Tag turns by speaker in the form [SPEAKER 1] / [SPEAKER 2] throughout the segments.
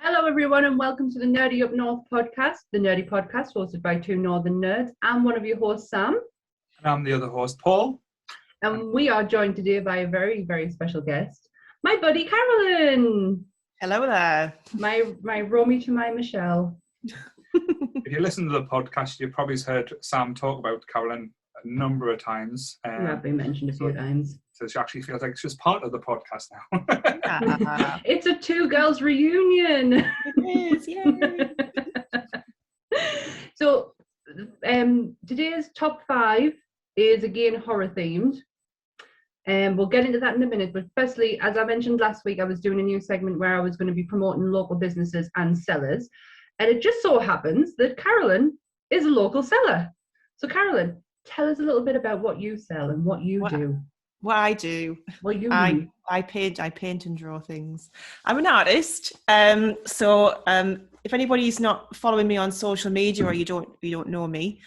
[SPEAKER 1] Hello everyone and welcome to the Nerdy Up North podcast, the nerdy podcast hosted by two northern nerds. I'm one of your hosts, Sam.
[SPEAKER 2] And I'm the other host, Paul.
[SPEAKER 1] And we are joined today by a very, very special guest, my buddy Carolyn.
[SPEAKER 3] Hello there.
[SPEAKER 1] My Romy to my Michelle.
[SPEAKER 2] If you listen to the podcast, you've probably heard Sam talk about Carolyn a number of times.
[SPEAKER 1] You have been mentioned a few times.
[SPEAKER 2] So she actually feels like she's part of the podcast now.
[SPEAKER 1] It's a two girls reunion.
[SPEAKER 3] It is, yay.
[SPEAKER 1] So today's top 5 is again horror themed. And we'll get into that in a minute. But firstly, as I mentioned last week, I was doing a new segment where I was going to be promoting local businesses and sellers. And it just so happens that Carolyn is a local seller. So Carolyn, tell us a little bit about what you sell and what you do.
[SPEAKER 3] What I do.
[SPEAKER 1] What you do.
[SPEAKER 3] I paint and draw things. I'm an artist. So if anybody's not following me on social media or you don't know me,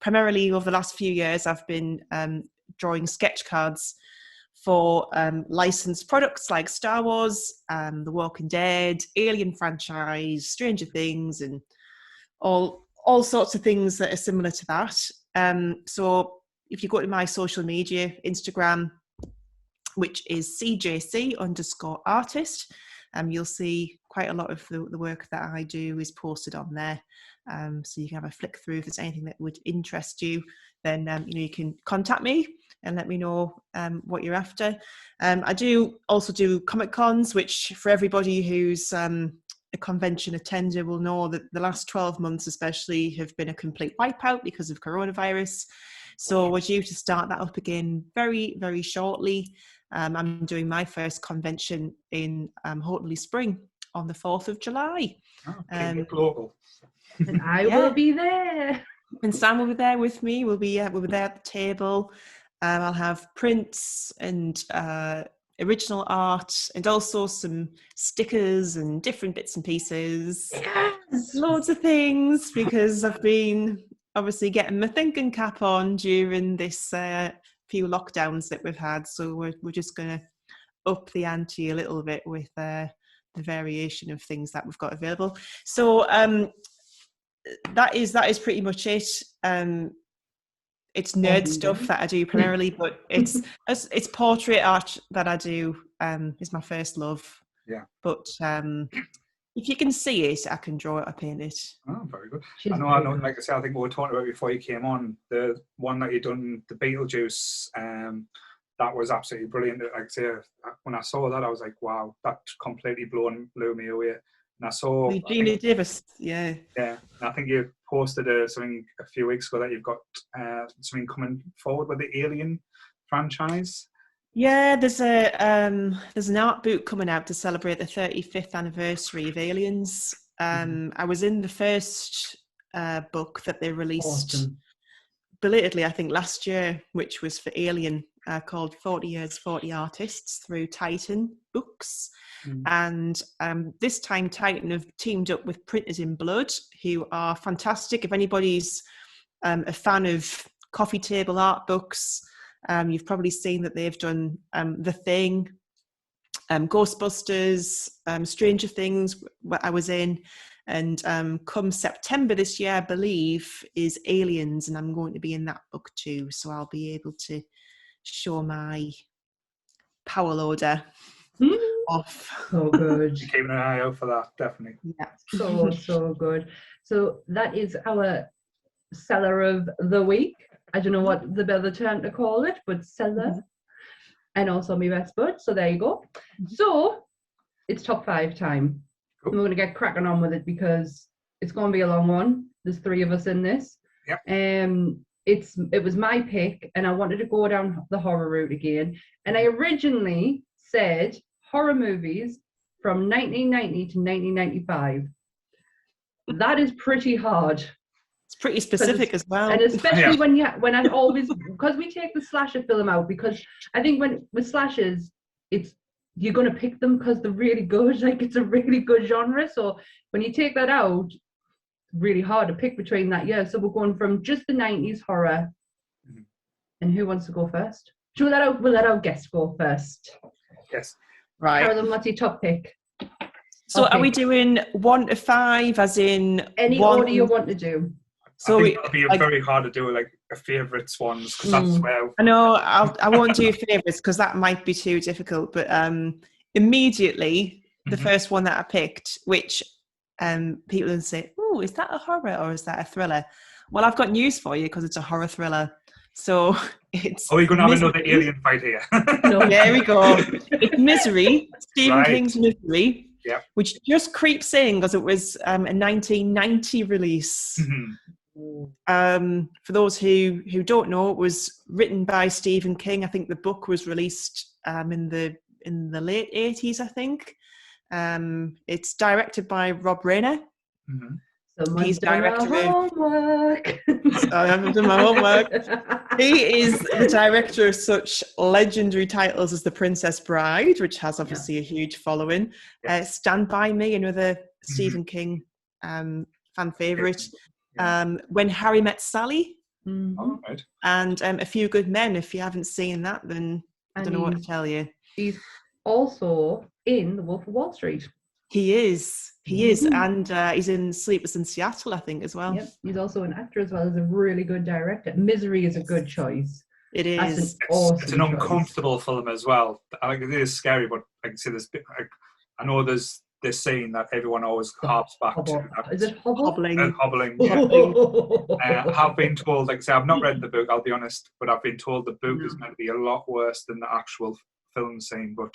[SPEAKER 3] primarily over the last few years I've been drawing sketch cards for licensed products like Star Wars, The Walking Dead, Alien franchise, Stranger Things, and all sorts of things that are similar to that. So if you go to my social media, Instagram, which is CJC_artist, you'll see quite a lot of the work that I do is posted on there. So you can have a flick through. If there's anything that would interest you, then you can contact me and let me know what you're after. I do also do Comic Cons, which for everybody who's a convention attender will know that the last 12 months especially have been a complete wipeout because of coronavirus. So we're due to start that up again very, very shortly. I'm doing my first convention in Houghton Spring on the 4th of July.
[SPEAKER 2] Global.
[SPEAKER 1] And I will be there.
[SPEAKER 3] And Sam will be there with me. We'll be there at the table. I'll have prints and original art and also some stickers and different bits and pieces.
[SPEAKER 1] Yes!
[SPEAKER 3] Loads of things, because I've been obviously getting my thinking cap on during this few lockdowns that we've had. So we're just going to up the ante a little bit with the variation of things that we've got available. So that is pretty much it. It's nerd stuff that I do primarily, but it's portrait art that I do is my first love.
[SPEAKER 2] Yeah.
[SPEAKER 3] But if you can see it, I can draw it, I paint it.
[SPEAKER 2] Oh, very good. I know. Like I said, I think we were talking about before you came on, the one that you done, the Beetlejuice. That was absolutely brilliant. Like I say, when I saw that, I was like, wow, that completely blew me away. And I saw
[SPEAKER 3] Gina Davis, yeah.
[SPEAKER 2] Yeah, and I think you posted something a few weeks ago that you've got something coming forward with the Alien franchise. Yeah,
[SPEAKER 3] there's an art book coming out to celebrate the 35th anniversary of Aliens. I was in the first book that they released belatedly, I think last year, which was for Alien, called 40 Years, 40 Artists through Titan Books. And this time Titan have teamed up with Printers in Blood, who are fantastic. If anybody's a fan of coffee table art books, you've probably seen that they've done The Thing, Ghostbusters, Stranger Things, what I was in. And come September this year, I believe, is Aliens, and I'm going to be in that book too. So I'll be able to show my power loader off.
[SPEAKER 1] So good.
[SPEAKER 2] You're keeping an eye out for that, definitely.
[SPEAKER 1] Yeah, so good. So that is our seller of the week. I don't know what the better term to call it, but seller. And also my best bud. So there you go. So it's top 5 time. Cool. We're going to get cracking on with it because it's going to be a long one. There's 3 of us in this.
[SPEAKER 2] Yep.
[SPEAKER 1] It was my pick, and I wanted to go down the horror route again. And I originally said horror movies from 1990 to 1995. That is pretty hard.
[SPEAKER 3] It's pretty specific as well.
[SPEAKER 1] And especially when I always, because we take the slasher film out, because I think with slashers, you're going to pick them because they're really good. Like, it's a really good genre. So when you take that out, really hard to pick between that year. So we're going from just the 90s horror. And who wants to go first? We'll let our guest go first.
[SPEAKER 2] Yes.
[SPEAKER 3] Right.
[SPEAKER 1] Carolyn, what's your top pick?
[SPEAKER 3] So are we
[SPEAKER 1] Okay.
[SPEAKER 3] doing 1 to 5, as in
[SPEAKER 1] Any
[SPEAKER 3] one?
[SPEAKER 1] order you want to do.
[SPEAKER 3] So
[SPEAKER 2] I think it'll be very hard to do like a favourites ones because that's where.
[SPEAKER 3] I know I won't do favourites because that might be too difficult. But immediately, the first one that I picked, which people will say, "Oh, is that a horror or is that a thriller?" Well, I've got news for you because it's a horror thriller. So it's.
[SPEAKER 2] Oh, you're going to have
[SPEAKER 3] Misery.
[SPEAKER 2] another alien fight here.
[SPEAKER 1] No.
[SPEAKER 3] There we go. It's Misery, Stephen
[SPEAKER 2] Right.
[SPEAKER 3] King's Misery,
[SPEAKER 2] Yep.
[SPEAKER 3] which just creeps in because it was a 1990 release. For those who don't know, it was written by Stephen King. I think the book was released in the late 80s, I think. It's directed by Rob Reiner.
[SPEAKER 1] Someone's
[SPEAKER 3] He's director of
[SPEAKER 1] homework.
[SPEAKER 3] I haven't done my homework. He is the director of such legendary titles as The Princess Bride, which has obviously a huge following. Stand By Me, another Stephen King fan favourite. When Harry Met Sally.
[SPEAKER 2] Oh, right.
[SPEAKER 3] And A Few Good Men. If you haven't seen that, then I don't know what to tell you.
[SPEAKER 1] He's also in The Wolf of Wall Street.
[SPEAKER 3] He is, and he's in Sleepless in Seattle, I think, as well.
[SPEAKER 1] Yep, he's also an actor as well as a really good director. Misery is a good choice.
[SPEAKER 3] It is.
[SPEAKER 2] It's an uncomfortable film as well. Like, it is scary, but like I say, I know there's this scene that everyone always harps back to.
[SPEAKER 1] Is it hobbling?
[SPEAKER 2] Hobbling, yeah. I have been told, like I say, I've not read the book, I'll be honest, but I've been told the book is meant to be a lot worse than the actual film scene. But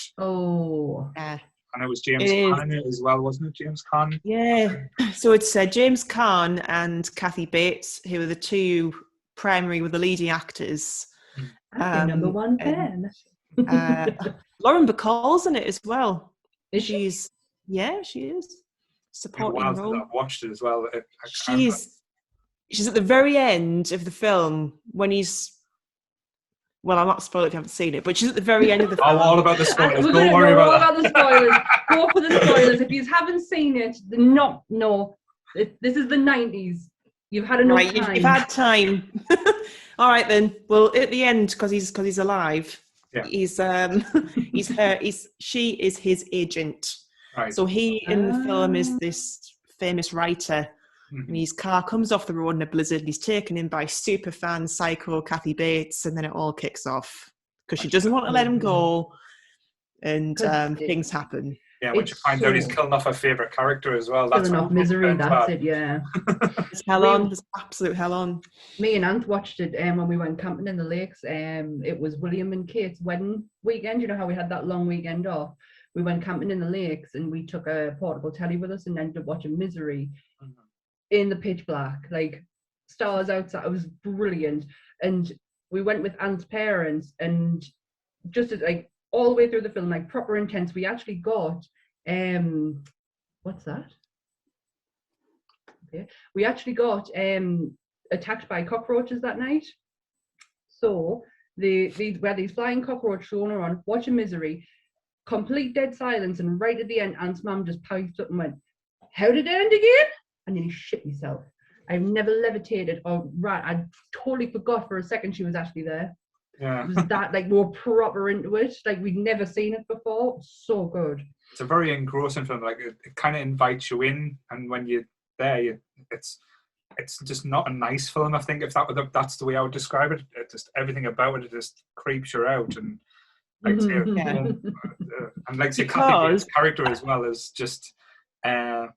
[SPEAKER 2] and it was James Caan in it as well, wasn't it? James Caan?
[SPEAKER 3] Yeah. So it's James Caan and Kathy Bates, who are the two with the leading actors.
[SPEAKER 1] Number one fan.
[SPEAKER 3] Lauren Bacall's in it as well.
[SPEAKER 1] Is she?
[SPEAKER 3] Yeah, she is. Supporting role.
[SPEAKER 2] I've watched it as well.
[SPEAKER 3] She's at the very end of the film when he's. Well, I'm not spoiling if you haven't seen it, but she's at the very end of the film.
[SPEAKER 2] Oh, all about the spoilers. Don't worry about
[SPEAKER 1] the spoilers. Go for the spoilers. If you haven't seen it, no. This is the 90s. You've had enough time.
[SPEAKER 3] You've had time. All right then. Well, at the end, because he's alive. Yeah. She is his agent. Right. So he in the film is this famous writer. And his car comes off the road in a blizzard and he's taken in by super fan psycho Kathy Bates, and then it all kicks off because she doesn't want to let him go, and things happen.
[SPEAKER 2] Yeah, when she finds out he's killing off her favourite character as well. That's
[SPEAKER 1] killing off Misery, that's it, yeah.
[SPEAKER 3] There's hell on, there's absolute hell on.
[SPEAKER 1] Me and Aunt watched it when we went camping in the lakes. It was William and Kate's wedding weekend. You know how we had that long weekend off? We went camping in the lakes and we took a portable telly with us and ended up watching Misery. In the pitch black, like stars outside. It was brilliant. And we went with Aunt's parents, and just like all the way through the film, like proper intense. We actually got what's that? Okay. We actually got attacked by cockroaches that night. So we had these flying cockroaches going around, watching Misery, complete dead silence, and right at the end, Aunt's mum just piped up and went, "How did it end again?" And then he shit myself. I've never levitated or ran. I totally forgot for a second she was actually there.
[SPEAKER 2] Yeah.
[SPEAKER 1] It was that like we were proper into it. Like we'd never seen it before. So good.
[SPEAKER 2] It's a very engrossing film. Like it kind of invites you in, and when you're there, it's just not a nice film. I think if that's the way I would describe it. It just everything about it just creeps you out, and like and like say Kathy's character as well is just.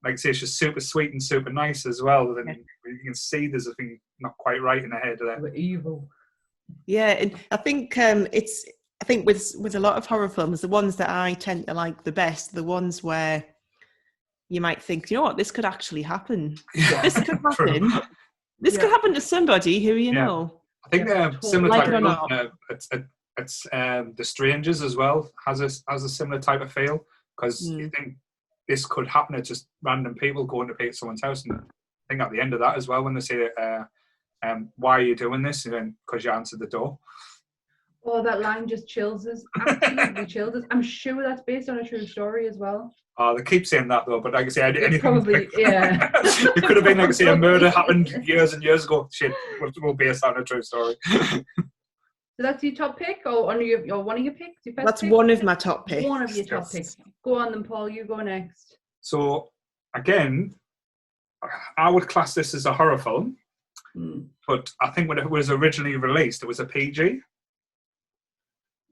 [SPEAKER 2] Like I say, she's super sweet and super nice as well. Then you can see there's a thing not quite right in the head of that.
[SPEAKER 1] We're evil.
[SPEAKER 3] Yeah, and I think with a lot of horror films, the ones that I tend to like the best, the ones where you might think, you know what, this could actually happen. Yeah, this could happen. This could happen to somebody who you know.
[SPEAKER 2] I think similar type of it's The Strangers as well has a similar type of feel, because you think this could happen to just random people going to paint someone's house, and I think at the end of that as well, when they say, "Why are you doing this?" and then because you answered the door.
[SPEAKER 1] Oh, that line just chills us. Absolutely chills us. I'm sure that's based on a true story as well.
[SPEAKER 2] Oh, they keep saying that though, but like I say, anything
[SPEAKER 1] probably,
[SPEAKER 2] it could have been like I say, a murder happened years and years ago. Shit, we'll base that on a true story.
[SPEAKER 1] So that's your top pick, or one of your picks?
[SPEAKER 3] That's pick? One of my top picks.
[SPEAKER 1] One of your top picks. Go on then, Paul. You go next.
[SPEAKER 2] So again, I would class this as a horror film, but I think when it was originally released, it was a PG.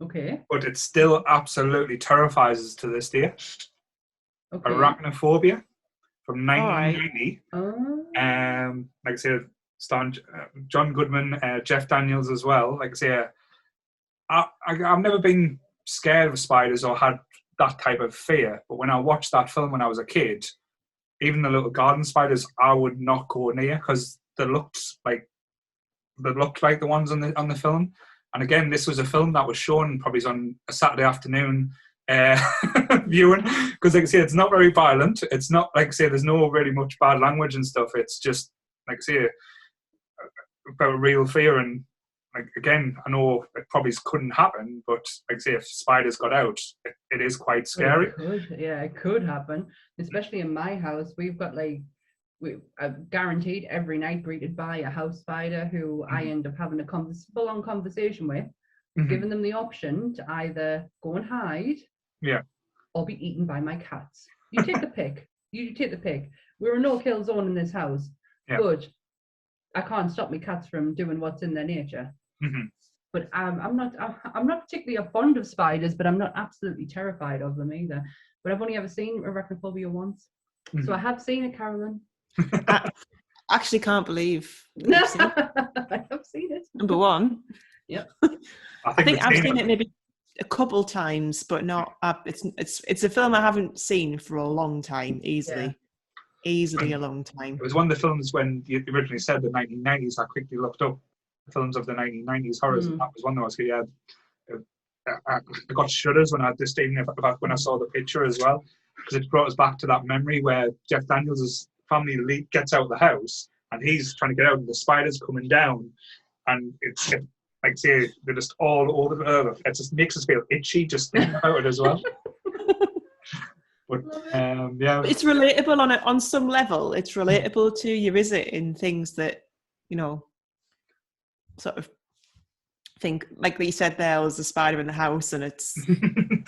[SPEAKER 1] Okay.
[SPEAKER 2] But it still absolutely terrifies us to this day.
[SPEAKER 1] Okay.
[SPEAKER 2] Arachnophobia from 1990.
[SPEAKER 1] Oh.
[SPEAKER 2] Like I said, starring John Goodman, Jeff Daniels as well. Like I say, I've never been scared of spiders or had that type of fear. But when I watched that film when I was a kid, even the little garden spiders, I would not go near because they looked like the ones on the film. And again, this was a film that was shown probably on a Saturday afternoon viewing, because like I say, it's not very violent. It's not, like I say, there's no really much bad language and stuff. It's just, like I say, about real fear. And like, again, I know it probably couldn't happen, but like I say, if spiders got out, it is quite scary.
[SPEAKER 1] It could happen, especially in my house. We've got guaranteed every night greeted by a house spider who I end up having a full-on conversation with, giving them the option to either go and hide, or be eaten by my cats. You take the pick. You take the pick. We're a no-kill zone in this house, but I can't stop my cats from doing what's in their nature. But I'm not particularly fond of spiders, but I'm not absolutely terrified of them either. But I've only ever seen arachnophobia once, so I have seen it, Carolyn.
[SPEAKER 3] I actually can't believe
[SPEAKER 1] I have seen it.
[SPEAKER 3] Number one.
[SPEAKER 1] Yep.
[SPEAKER 3] I think I've seen it maybe a couple times, but not. It's a film I haven't seen for a long time. Easily a long time. It
[SPEAKER 2] was one of the films when you originally said the 1990s. I quickly looked up the films of the 1990s horrors, and that was one that I got shudders when I just even about when I saw the picture as well, because it brought us back to that memory where Jeff Daniels' family gets out of the house and he's trying to get out, and the spiders coming down, and it's like say they're just all over the earth. It just makes us feel itchy just thinking about it as well. But
[SPEAKER 3] but it's relatable on some level. It's relatable to you, is it? In things that sort of think, like you said, there was a spider in the house, and it's
[SPEAKER 2] can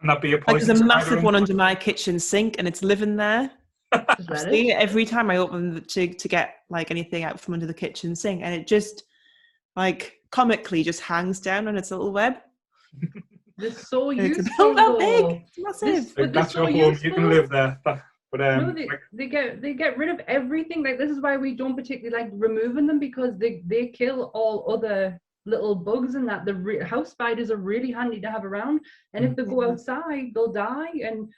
[SPEAKER 2] that be a
[SPEAKER 3] like there's a massive one under my kitchen sink, and it's living there. I see it every time I open to get like anything out from under the kitchen sink, and it just like comically just hangs down on its little web.
[SPEAKER 1] They're so
[SPEAKER 3] useful.
[SPEAKER 1] It's
[SPEAKER 3] about that big. It's massive.
[SPEAKER 2] That's your home. You can live there. But
[SPEAKER 1] no, they get rid of everything. Like, this is why we don't particularly like removing them, because they kill all other little bugs, and that the house spiders are really handy to have around. And if they go outside, they'll die. And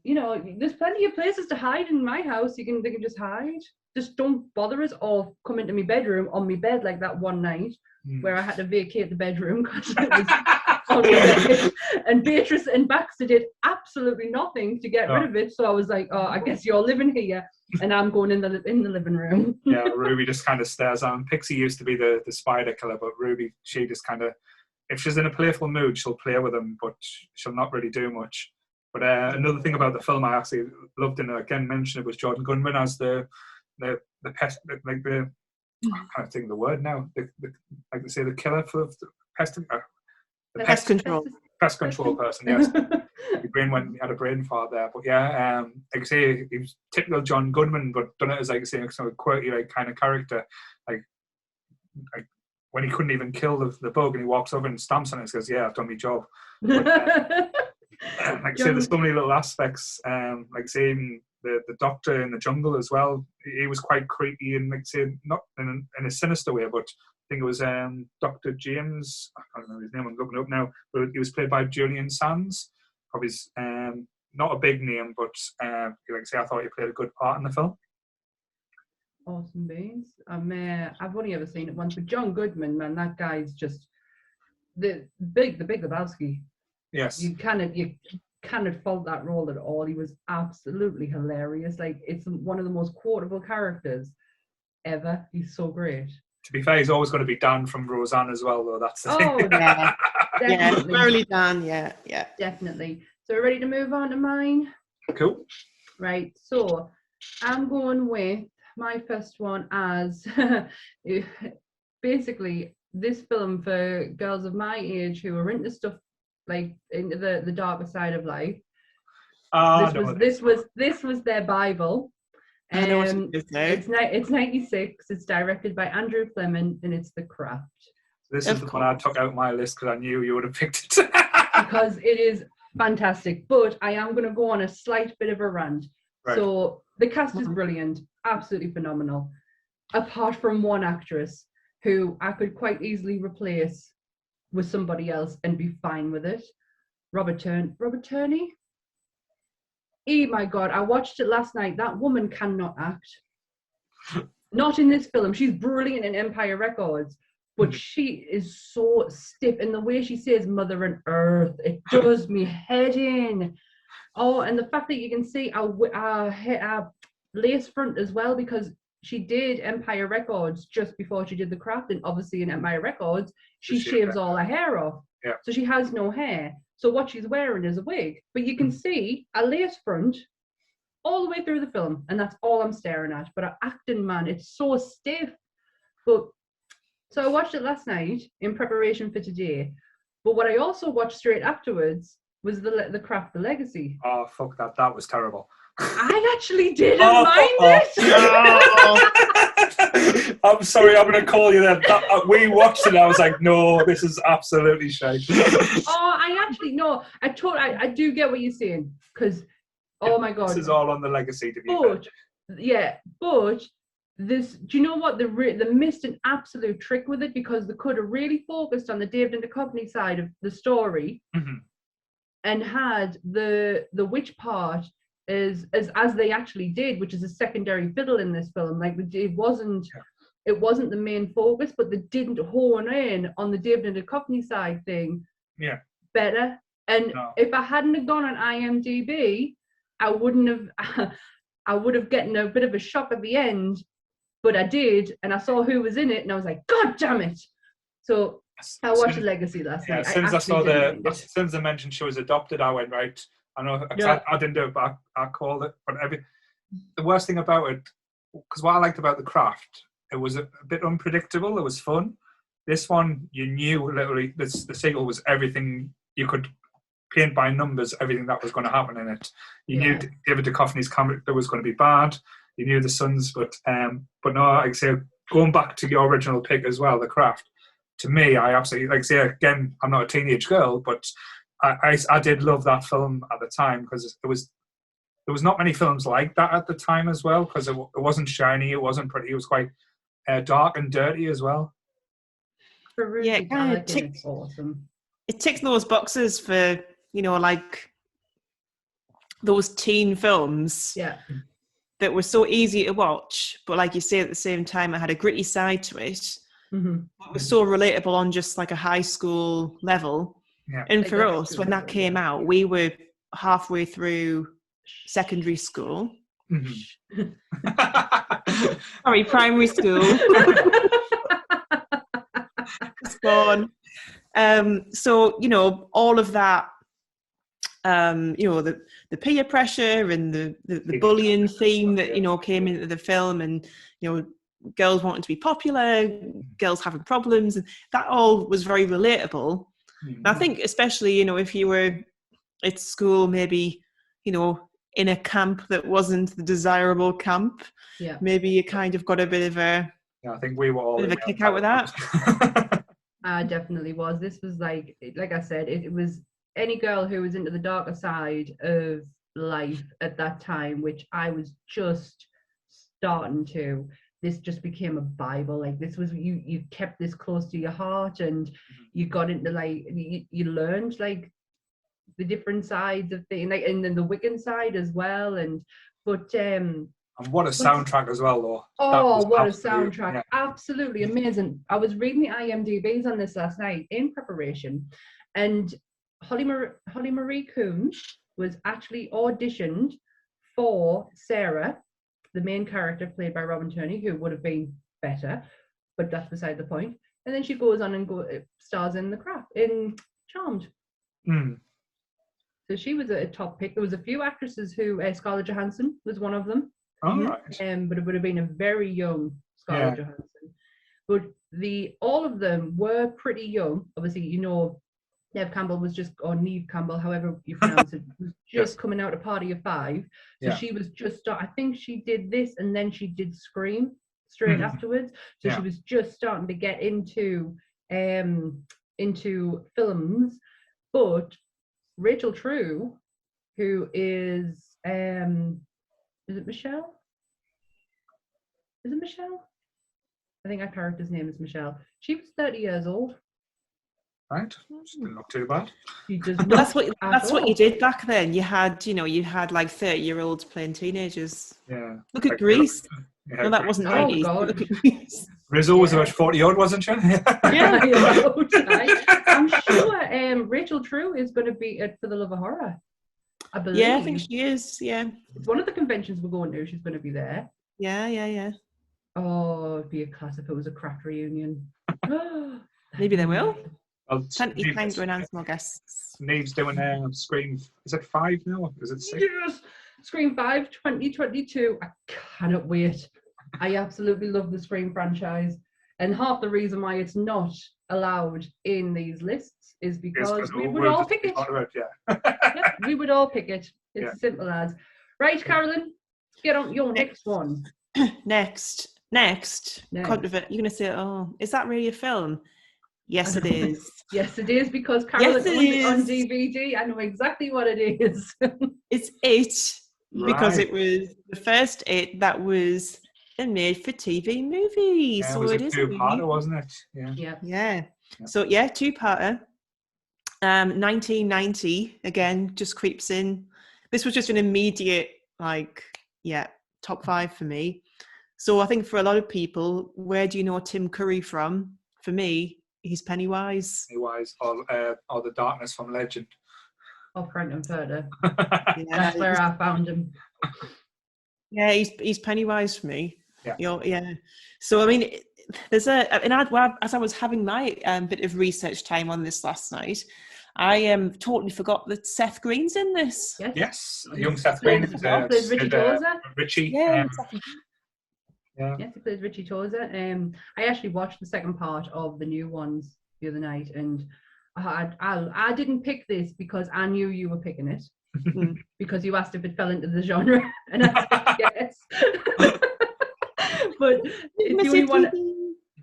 [SPEAKER 1] there's plenty of places to hide in my house. They can just hide. Just don't bother us, or come into my bedroom on my bed, like that one night where I had to vacate the bedroom because it was on my bed. And Beatrice and Baxter did absolutely nothing to get rid of it. So I was like, oh, I guess you're living here and I'm going in the living room.
[SPEAKER 2] Yeah, Ruby just kind of stares at him. Pixie used to be the spider killer, but Ruby, she just kind of, if she's in a playful mood, she'll play with him, but she'll not really do much. But another thing about the film I actually loved, and again mentioned it, was Jordan Gunman as the pest, like the, I can't think of the word now. Like they say, the killer for the pest control. Pest control person, yes. He had a brain fart there. But yeah, like I say, he was typical John Goodman, but done it as like I say, some quirky like kind of character. Like when he couldn't even kill the bug, and he walks over and stamps on it and says, "Yeah, I've done my job." But, like I say, there's so many little aspects. Like saying the doctor in the jungle as well. He was quite creepy, and like say, not in a sinister way, but I think it was Dr. James. I can't remember his name. I'm looking it up now, but he was played by Julian Sands. Probably not a big name, but like I say, I thought he played a good part in the film.
[SPEAKER 1] Awesome beans. I've only ever seen it once, but John Goodman, man, that guy's just the Big Lebowski.
[SPEAKER 2] Yes.
[SPEAKER 1] You cannot fault that role at all. He was absolutely hilarious. Like, it's one of the most quotable characters ever. He's so great.
[SPEAKER 2] To be fair, he's always going to be Dan from Roseanne as well, though. That's the
[SPEAKER 3] thing. Yeah. Definitely. Early Dan, yeah.
[SPEAKER 1] Definitely. So we're ready to move on to mine?
[SPEAKER 2] Cool.
[SPEAKER 1] Right. So I'm going with my first one as basically this film for girls of my age who are into stuff like into the darker side of life. This was their Bible.
[SPEAKER 3] I know what it is now.
[SPEAKER 1] It's 96. It's directed by Andrew Fleming, and it's The Craft.
[SPEAKER 2] This is the one I took out my list because I knew you would have picked it.
[SPEAKER 1] Because it is fantastic. But I am going to go on a slight bit of a rant. Right. So the cast is brilliant, absolutely phenomenal. Apart from one actress who I could quite easily replace with somebody else and be fine with it. Robert Turney? Oh my God, I watched it last night. That woman cannot act. Not in this film. She's brilliant in Empire Records, but she is so stiff. And the way she says Mother and Earth, it does me head in. Oh, and the fact that you can see our lace front as well, because she did Empire Records just before she did The Craft, and obviously in Empire Records, she shaves all her hair off. Yeah. So she has no hair. So what she's wearing is a wig. But you can see a lace front all the way through the film, and that's all I'm staring at. But her acting, man, it's so stiff. But so I watched it last night in preparation for today. But what I also watched straight afterwards was the Craft, The Legacy.
[SPEAKER 2] Oh, fuck that. That was terrible.
[SPEAKER 1] I actually didn't mind it.
[SPEAKER 2] I'm sorry, I'm going to call you that. We watched it and I was like, no, this is absolutely shite.
[SPEAKER 1] I do get what you're saying, because, oh my God.
[SPEAKER 2] This is all on the legacy, to be fair.
[SPEAKER 1] Yeah, but this, do you know what? They missed an absolute trick with it, because they could have really focused on the David and Duchovny side of the story, and had the witch part as they actually did, which is a secondary fiddle in this film. Like, it wasn't the main focus, but they didn't hone in on the David and Duchovny side thing better. And if I hadn't have gone on IMDb, I would have gotten a bit of a shock at the end, but I did, and I saw who was in it, and I was like, God damn it. So I watched The Legacy last night.
[SPEAKER 2] Since they mentioned she was adopted, I went, right, I know, I didn't do it, but I called it. But the worst thing about it, because what I liked about The Craft, it was a bit unpredictable. It was fun. This one, you knew literally, the sequel was everything. You could paint by numbers everything that was going to happen in it. You knew David Duchovny's character was going to be bad. You knew the sons, but no, like I say, going back to your original pick as well, The Craft. To me, I absolutely, like I say, again, I'm not a teenage girl, but I did love that film at the time, because there was not many films like that at the time as well, because it wasn't shiny, it wasn't pretty, it was quite dark and dirty as well.
[SPEAKER 3] It kind of ticks. Awesome. It ticks those boxes for, like those teen films.
[SPEAKER 1] Yeah.
[SPEAKER 3] That were so easy to watch, but like you say, at the same time, it had a gritty side to it. It was so relatable on just like a high school level. Yeah. And for us, when that came out, we were halfway through secondary school. Sorry, primary school. It's gone. So, all of that, the peer pressure and the bullying theme that, came into the film, and, girls wanting to be popular, girls having problems, and that all was very relatable. And I think especially, if you were at school, maybe, in a camp that wasn't the desirable camp, maybe you kind of got a bit of a
[SPEAKER 2] I think we were all
[SPEAKER 3] bit of a kick out with that.
[SPEAKER 1] I definitely was. This was like I said, it was any girl who was into the darker side of life at that time, which I was just starting to. This just became a Bible. Like, this was, you kept this close to your heart, and you got into, like, you learned, like, the different sides of things, like, and then the Wiccan side as well. And what a
[SPEAKER 2] soundtrack as well, though.
[SPEAKER 1] Oh, what a soundtrack. Absolutely amazing. I was reading the IMDb's on this last night in preparation, and Holly Marie Combs was actually auditioned for Sarah, the main character played by Robin Turney, who would have been better, but that's beside the point. And then she goes on and stars in The Craft, in Charmed. So she was a top pick. There was a few actresses who, Scarlett Johansson was one of them.
[SPEAKER 2] Oh, right.
[SPEAKER 1] But it would have been a very young Scarlett Johansson. But all of them were pretty young. Obviously, Neve Campbell was just, or Neve Campbell, however you pronounce it, was just coming out of Party of Five. So she was just, I think she did this and then she did Scream straight afterwards. So she was just starting to get into films. But Rachel True, who is it Michelle? Is it Michelle? I think our character's name is Michelle. She was 30 years old.
[SPEAKER 2] Right, didn't look too bad.
[SPEAKER 1] She does
[SPEAKER 3] But that's what you did back then. You had like 30-year-olds playing teenagers.
[SPEAKER 2] Yeah.
[SPEAKER 3] Look at Grease.
[SPEAKER 2] Yeah,
[SPEAKER 3] No, that wasn't
[SPEAKER 1] Oh,
[SPEAKER 3] 90s.
[SPEAKER 1] God.
[SPEAKER 3] Look at Grease.
[SPEAKER 2] Rizzo was about 40-odd, wasn't she?
[SPEAKER 1] Yeah, I'm sure Rachel True is going to be at For the Love of Horror. I believe.
[SPEAKER 3] Yeah, I think she is. Yeah.
[SPEAKER 1] It's one of the conventions we're going to. She's going to be there.
[SPEAKER 3] Yeah.
[SPEAKER 1] Oh, it'd be a class if it was a craft reunion.
[SPEAKER 3] Maybe they will.
[SPEAKER 2] Well,
[SPEAKER 3] Plenty of time to announce more guests.
[SPEAKER 2] Neve's doing Scream. Is it 5 now? Is it 6?
[SPEAKER 1] Yes! Scream 5 2022. I cannot wait. I absolutely love the Scream franchise. And half the reason why it's not allowed in these lists is because we would all pick it. Yep, we would all pick it. It's as simple as. Right, Carolyn, get on your next one.
[SPEAKER 3] Next. Controversial. You're going to say, oh, is that really a film? Yes, it is.
[SPEAKER 1] Yes, it is, because Carolyn owned it on DVD. I know exactly what it is.
[SPEAKER 3] It's It, because it was the first It that was a made-for-TV movie.
[SPEAKER 2] Yeah,
[SPEAKER 3] so
[SPEAKER 2] it was
[SPEAKER 3] it
[SPEAKER 2] a
[SPEAKER 3] is
[SPEAKER 2] two-parter, wasn't it?
[SPEAKER 3] Yeah. So yeah, two-parter. 1990 again just creeps in. This was just an immediate top 5 for me. So I think for a lot of people, where do you know Tim Curry from? For me, he's Pennywise.
[SPEAKER 2] Pennywise, or the Darkness from Legend.
[SPEAKER 1] Oh, Frankenfurter. That's where I found him.
[SPEAKER 3] Yeah, he's Pennywise for me.
[SPEAKER 2] Yeah.
[SPEAKER 3] So I mean, there's as I was having my bit of research time on this last night, I totally forgot that Seth Green's in this.
[SPEAKER 2] Yes, young Seth Green
[SPEAKER 1] plays Richie Tozer.
[SPEAKER 2] Richie.
[SPEAKER 3] Yeah.
[SPEAKER 1] Yes, he plays Richie Tozer. I actually watched the second part of the new ones the other night, and I didn't pick this because I knew you were picking it. Because you asked if it fell into the genre, and I said yes. But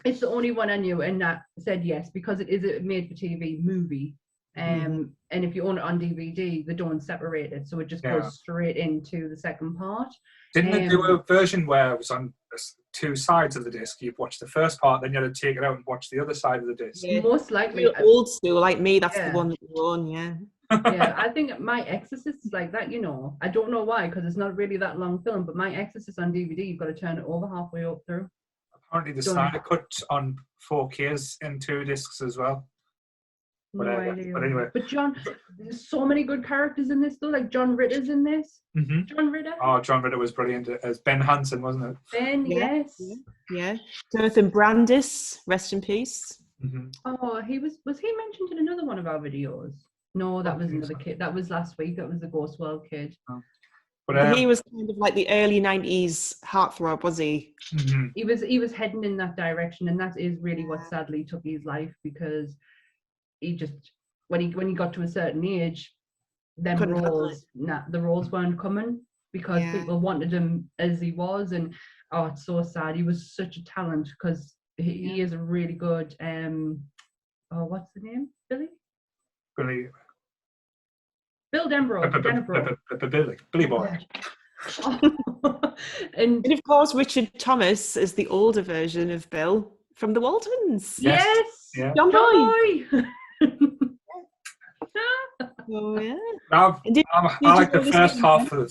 [SPEAKER 1] it's the only one I knew, and I said yes because it is a made-for-TV movie. And if you own it on DVD, they don't separate it, so it just goes straight into the second part.
[SPEAKER 2] Didn't they do a version where it was on 2 sides of the disc? You've watched the first part, then you had to take it out and watch the other side of the disc.
[SPEAKER 1] Yeah. Most likely,
[SPEAKER 3] you're old school like me. That's the one that you own. Yeah.
[SPEAKER 1] Yeah, I think My Exorcist is like that. I don't know why, because it's not really that long film. But My Exorcist on DVD, you've got to turn it over halfway up through.
[SPEAKER 2] Apparently, the Snyder cut on 4K is in 2 discs as well. But anyway.
[SPEAKER 1] But John, there's so many good characters in this though. Like John Ritter's in this. John Ritter.
[SPEAKER 2] Oh, John Ritter was brilliant as Ben Hansen, wasn't it?
[SPEAKER 1] Ben, yes.
[SPEAKER 3] Yeah. Jonathan Brandis, rest in peace.
[SPEAKER 1] Oh, was he mentioned in another one of our videos? No, that was another kid. That was last week. That was the Ghost World kid.
[SPEAKER 2] Oh. But
[SPEAKER 3] he was kind of like the early 90s heartthrob, was he?
[SPEAKER 1] He was heading in that direction, and that is really what sadly took his life, because he just when he got to a certain age, then the roles weren't coming because people wanted him as he was, and it's so sad. He was such a talent, because he is a really good what's the name? Bill Denbrough.
[SPEAKER 2] Billy Boy.
[SPEAKER 1] And
[SPEAKER 3] of course, Richard Thomas is the older version of Bill from the Waltons.
[SPEAKER 1] Yes.
[SPEAKER 3] John Boy.
[SPEAKER 2] Oh yeah. I like the first half of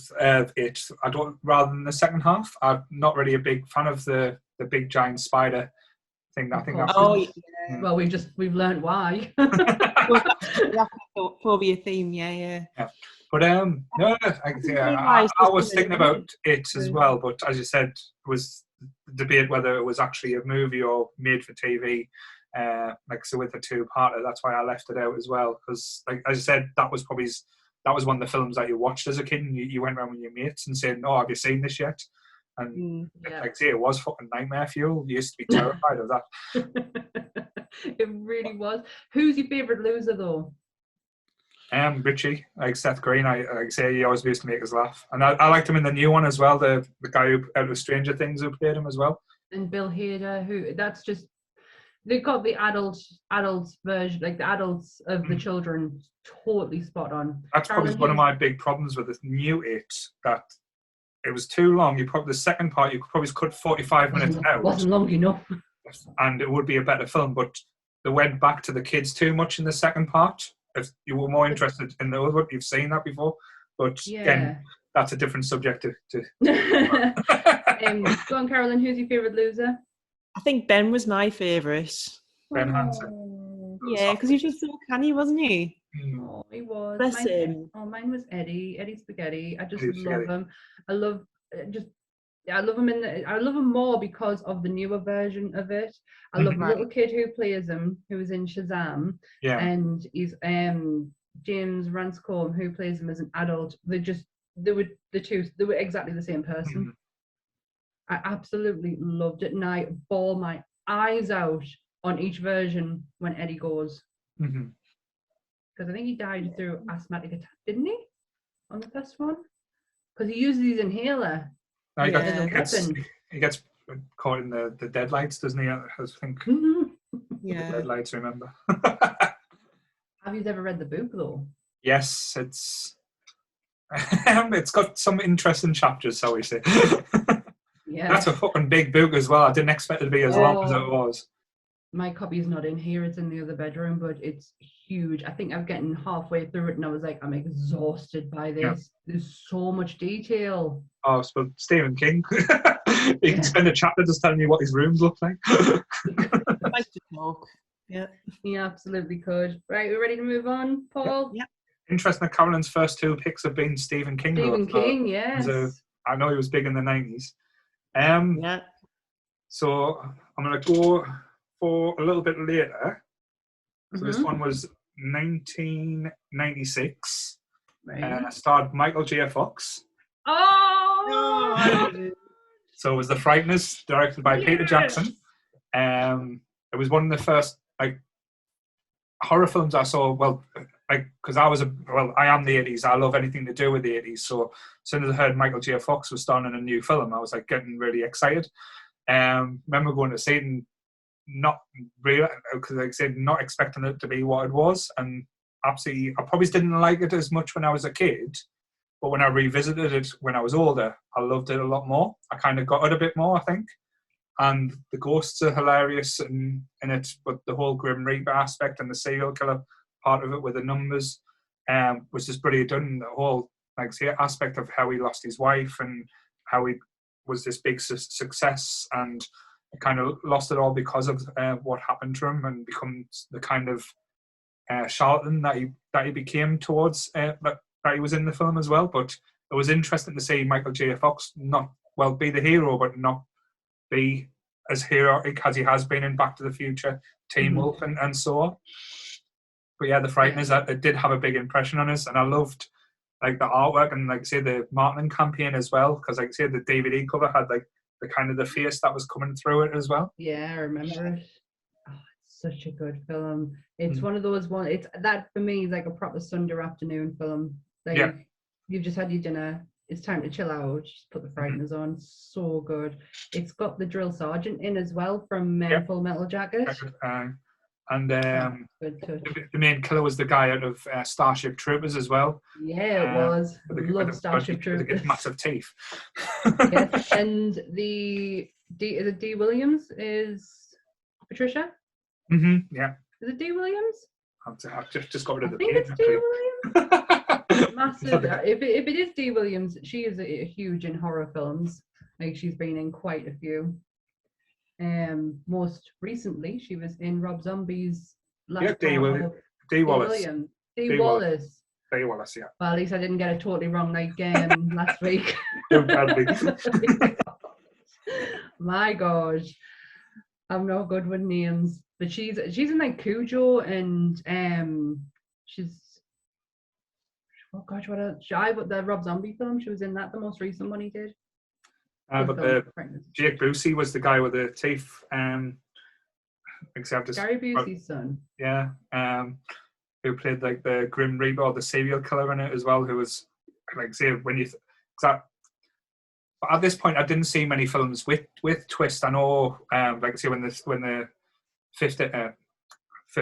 [SPEAKER 2] it. I don't, rather than the second half. I'm not really a big fan of the big giant spider thing. I think that's.
[SPEAKER 1] Well, we've learned why.
[SPEAKER 3] Phobia theme, yeah.
[SPEAKER 2] But no, I was thinking about it as well. But as you said, it was the debate whether it was actually a movie or made for TV. So with the 2-parter, that's why I left it out as well, because as you said, that was one of the films that you watched as a kid, and you went around with your mates and saying, "Oh, have you seen this yet?" And it was fucking nightmare fuel. You used to be terrified of that.
[SPEAKER 1] It really was. Who's your favourite loser though?
[SPEAKER 2] Richie, like Seth Green, I like say he always used to make us laugh, and I liked him in the new one as well. The guy who out of Stranger Things who played him as well.
[SPEAKER 1] And Bill Hader, who that's just they've got the adults version, like the adults of the children, totally spot on.
[SPEAKER 2] That's probably one of my big problems with this new It, that it was too long. The second part you could probably cut 45 minutes out.
[SPEAKER 1] Wasn't long enough.
[SPEAKER 2] And it would be a better film, but they went back to the kids too much in the second part. If you were more interested in the other one, you've seen that before. But again, that's a different subject to
[SPEAKER 1] Go on, Carolyn, who's your favourite loser?
[SPEAKER 3] I think Ben was my favourite.
[SPEAKER 2] Ben Hansen.
[SPEAKER 3] Yeah, because he was just so canny, wasn't he?
[SPEAKER 1] Oh, he was.
[SPEAKER 3] Bless him.
[SPEAKER 1] Mine was Eddie Spaghetti. I just
[SPEAKER 2] Eddie
[SPEAKER 1] love him. I love him I love him more because of the newer version of it. I love the little kid who plays him, who was in Shazam.
[SPEAKER 2] Yeah.
[SPEAKER 1] And he's James Ranscombe, who plays him as an adult. They were exactly the same person. I absolutely loved it, and I bawl my eyes out on each version when Eddie goes. Because I think he died through asthmatic attack, didn't he? On the first one? Because he uses his inhaler.
[SPEAKER 2] No, he gets caught in the deadlights, doesn't he? I think.
[SPEAKER 3] Yeah.
[SPEAKER 2] The deadlights, remember.
[SPEAKER 1] Have you ever read the book, though?
[SPEAKER 2] Yes, it's got some interesting chapters, shall we say.
[SPEAKER 1] Yeah.
[SPEAKER 2] That's a fucking big book as well. I didn't expect it to be as long as it was.
[SPEAKER 1] My copy's not in here, it's in the other bedroom, but it's huge. I think I'm getting halfway through it and I was like, I'm exhausted by this. Yeah. There's so much detail.
[SPEAKER 2] Oh, so Stephen King. He can spend a chapter just telling you what his rooms look like.
[SPEAKER 3] Like to talk. Yeah.
[SPEAKER 1] He absolutely could. Right, we're ready to move on, Paul?
[SPEAKER 3] Yeah.
[SPEAKER 2] Interesting that Carolyn's first two picks have been Stephen King.
[SPEAKER 1] Stephen King, yes.
[SPEAKER 2] I know he was big in the 90s.
[SPEAKER 3] Yeah.
[SPEAKER 2] So I'm going to go for a little bit later. So this one was 1996.
[SPEAKER 1] Right.
[SPEAKER 2] Starred Michael J. Fox.
[SPEAKER 1] Oh!
[SPEAKER 2] So it was The Frighteners, directed by Peter Jackson. It was one of the first horror films I saw. Well, because I am the 80s. I love anything to do with the 80s. So as soon as I heard Michael J. Fox was starring in a new film, I was getting really excited. Remember going to see it and not really, because like I said, not expecting it to be what it was, and absolutely, I probably didn't like it as much when I was a kid, but when I revisited it when I was older, I loved it a lot more. I kind of got it a bit more, I think. And the ghosts are hilarious in it, but the whole Grim Reaper aspect and the serial killer part of it with the numbers was just brilliant done. The whole aspect of how he lost his wife and how he was this big success and kind of lost it all because of what happened to him and becomes the kind of charlatan that he became towards that he was in the film as well. But it was interesting to see Michael J. Fox be the hero, but not be as heroic as he has been in Back to the Future, Teen Wolf, and so on. But yeah, The Frighteners, it did have a big impression on us, and I loved the artwork and the marketing campaign as well, because the DVD cover had the kind of the face that was coming through it as well.
[SPEAKER 1] Yeah, I remember it. Oh, it's such a good film. It's one of those it's that for me is like a proper Sunday afternoon film. You've just had your dinner, it's time to chill out, just put The Frighteners on. So good. It's got the drill sergeant in as well from Full Metal Jacket.
[SPEAKER 2] And the main killer was the guy out of Starship Troopers as well.
[SPEAKER 1] Yeah, it was. Love Starship Troopers.
[SPEAKER 2] Massive teeth.
[SPEAKER 1] Yes, and is it D. Williams is Patricia?
[SPEAKER 2] Yeah.
[SPEAKER 1] Is it D. Williams?
[SPEAKER 2] I've just got rid of the
[SPEAKER 1] page. I think it's D. Williams. Massive. If it is D. Williams, she is a huge in horror films. She's been in quite a few. Most recently, she was in Rob Zombie's last
[SPEAKER 2] D. Wallace.
[SPEAKER 1] D. Wallace, yeah.
[SPEAKER 2] Well,
[SPEAKER 1] at least I didn't get it totally wrong last week. My gosh, I'm not good with names, but she's in Cujo, and she's what else? The Rob Zombie film. She was in that, the most recent one he did.
[SPEAKER 2] But Jake Busey was the guy with the teeth.
[SPEAKER 1] Gary Busey's son.
[SPEAKER 2] Yeah. who played like the Grim Reaper or the serial killer in it as well, who was like, say, when you at this point I didn't see many films with twist. I know, like I say, when the fifth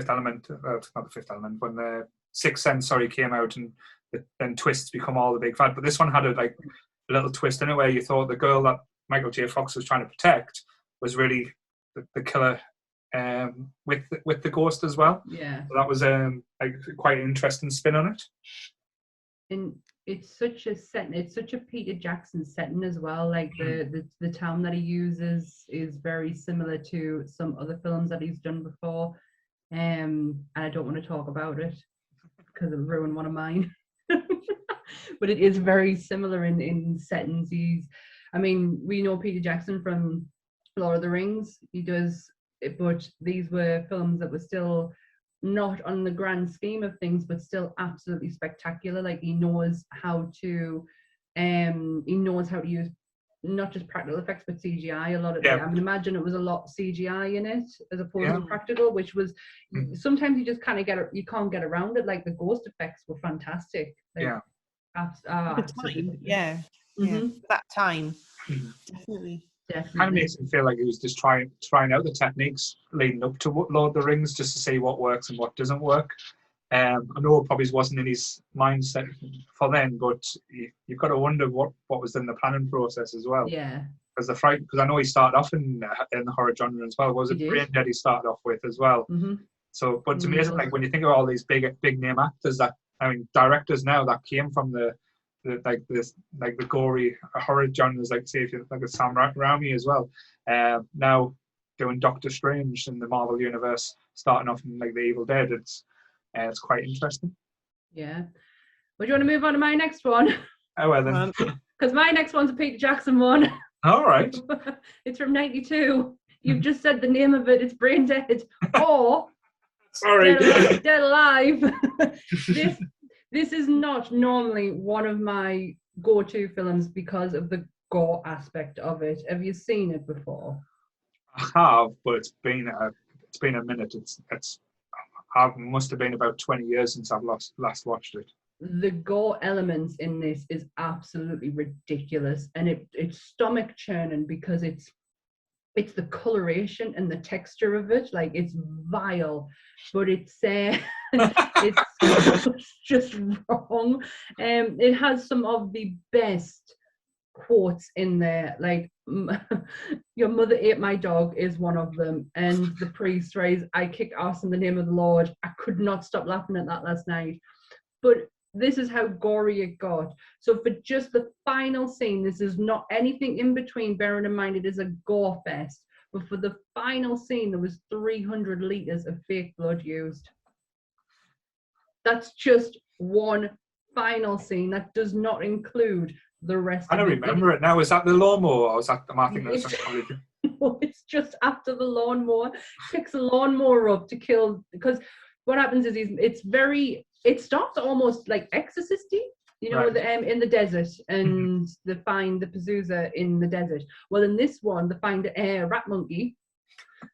[SPEAKER 2] element, not the fifth element, when the Sixth Sense, came out, and then twists become all the big fad. But this one had a little twist in it where you thought the girl that Michael J. Fox was trying to protect was really the killer, with the ghost as well.
[SPEAKER 1] Yeah.
[SPEAKER 2] So that was quite an interesting spin on it.
[SPEAKER 1] And it's such a Peter Jackson setting as well. Like the town that he uses is very similar to some other films that he's done before. And I don't want to talk about it because it'll ruin one of mine. But it is very similar in settings. We know Peter Jackson from Lord of the Rings. He does it, but these were films that were still not on the grand scheme of things, but still absolutely spectacular. Like he knows how to use not just practical effects but CGI. A lot of I would imagine it was a lot CGI in it as opposed to practical, which was sometimes you just kind of you can't get around it. Like the ghost effects were fantastic.
[SPEAKER 3] Absolutely. That time. Definitely.
[SPEAKER 2] Kind of makes me feel like he was just trying out the techniques leading up to Lord of the Rings, just to see what works and what doesn't work. I know it probably wasn't in his mindset for then, but you've got to wonder what was in the planning process as well.
[SPEAKER 1] Yeah.
[SPEAKER 2] Because I know he started off in the horror genre as well. Was it Brain Dead he started off with as well?
[SPEAKER 1] Mm-hmm.
[SPEAKER 2] So, but it's amazing, like when you think of all these big name actors directors now that came from the gory horror genres, like say if you like Sam Raimi as well, now doing Doctor Strange in the Marvel universe, starting off in like the Evil Dead. It's quite interesting.
[SPEAKER 1] Yeah. Well, do you want to move on to my next one?
[SPEAKER 2] Oh well then,
[SPEAKER 1] because my next one's a Peter Jackson one.
[SPEAKER 2] All right.
[SPEAKER 1] It's from '92. You've just said the name of it. It's Brain Dead or
[SPEAKER 2] sorry,
[SPEAKER 1] Dead Alive. This is not normally one of my go-to films because of the gore aspect of it. Have you seen it before?
[SPEAKER 2] I have, but it's been a minute. I must have been about 20 years since I've last watched it.
[SPEAKER 1] The gore elements in this is absolutely ridiculous, and it's stomach churning because it's the coloration and the texture of it. Like it's vile, but it's just wrong. It has some of the best quotes in there, like "Your mother ate my dog" is one of them, and the priest rays "I kick ass in the name of the Lord." I could not stop laughing at that last night. But this is how gory it got. So for just the final scene, this is not anything in between, bearing in mind it is a gore fest, but for the final scene there was 300 litres of fake blood used. That's just one final scene. That does not include the rest.
[SPEAKER 2] I don't remember it now. Is that the lawnmower, or was that the thing that's
[SPEAKER 1] No, it's just after the lawnmower. Picks a lawnmower up to kill, because what happens is it starts almost like Exorcist-y, right. In the desert, and they find the Pazuzu in the desert. Well, in this one, they find a rat monkey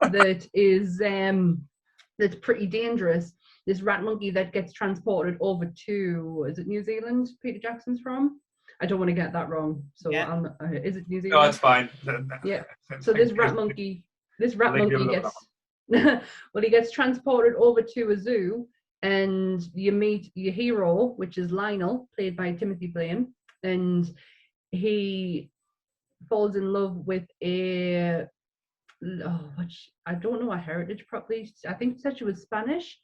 [SPEAKER 1] that is that's pretty dangerous. This rat monkey that gets transported over to, is it New Zealand? Peter Jackson's from? I don't want to get that wrong. So is it New Zealand?
[SPEAKER 2] No, it's fine.
[SPEAKER 1] Yeah. So this rat monkey gets well, he gets transported over to a zoo, and you meet your hero, which is Lionel, played by Timothy Blaine, and he falls in love with I don't know her heritage properly. I think it said she was Spanish.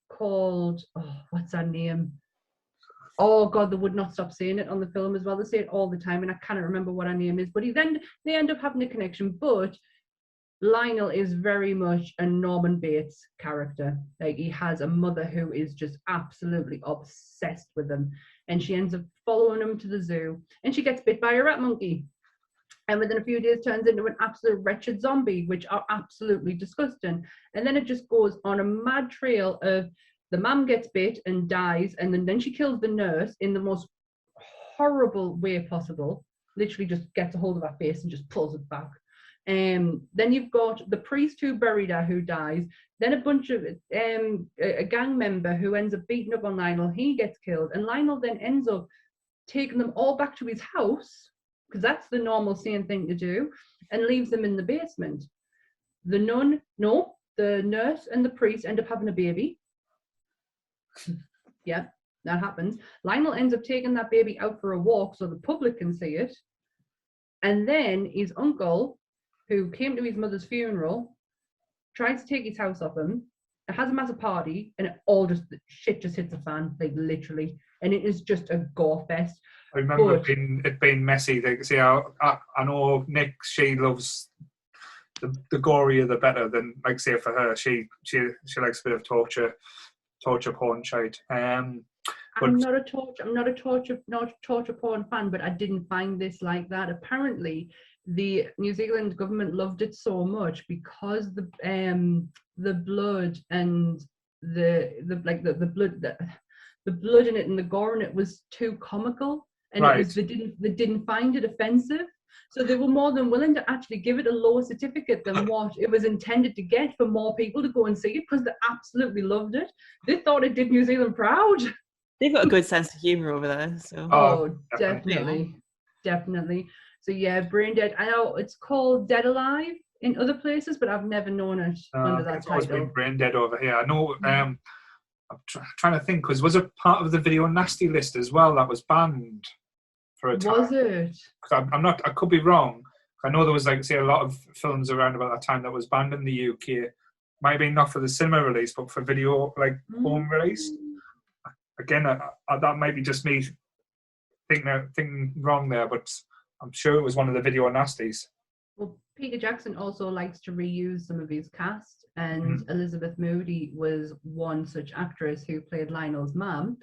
[SPEAKER 1] Called what's her name? Oh God, they would not stop saying it on the film as well. They say it all the time, and I cannot remember what her name is. But they end up having a connection. But Lionel is very much a Norman Bates character. Like, he has a mother who is just absolutely obsessed with him, and she ends up following him to the zoo, and she gets bit by a rat monkey, and within a few days turns into an absolute wretched zombie, which are absolutely disgusting. And then it just goes on a mad trail of the mum gets bit and dies, and then she kills the nurse in the most horrible way possible. Literally just gets a hold of her face and just pulls it back. Then you've got the priest who buried her, who dies. Then a bunch of a gang member who ends up beating up on Lionel. He gets killed, and Lionel then ends up taking them all back to his house, because that's the normal sane thing to do, and leaves them in the basement. The nurse and the priest end up having a baby. Yeah, that happens. Lionel ends up taking that baby out for a walk so the public can see it. And then his uncle, who came to his mother's funeral, tries to take his house off him. It has a massive party, and shit just hits the fan, like literally. And it is just a gore fest.
[SPEAKER 2] I remember it being messy. Like, see, I know Nick, she loves the gorier the better. Than, like, say, for her, she likes a bit of torture porn shite. I'm not a torture porn fan, but I didn't find this like that. Apparently, the New Zealand government loved it so much because the blood and the blood in it and the gore in it was too comical, and right.
[SPEAKER 1] they didn't find it offensive. So they were more than willing to actually give it a lower certificate than what it was intended to get, for more people to go and see it, because they absolutely loved it. They thought it did New Zealand proud.
[SPEAKER 3] They've got a good sense of humour over there. So.
[SPEAKER 1] Oh, definitely. So yeah, Brain Dead. I know it's called Dead Alive in other places, but I've never known it under that
[SPEAKER 2] it's always
[SPEAKER 1] title.
[SPEAKER 2] been Brain Dead over here. I know. I'm trying to think, because was it part of the Video Nasty list as well that was banned for a time?
[SPEAKER 1] Was it?
[SPEAKER 2] Because I'm not. I could be wrong. I know there was, like, say, a lot of films around about that time that was banned in the UK. Might be not for the cinema release, but for video, like, home release. Again, that might be just me thinking wrong there, but I'm sure it was one of the Video Nasties.
[SPEAKER 1] Well, Peter Jackson also likes to reuse some of his cast, and Elizabeth Moody was one such actress who played Lionel's mum.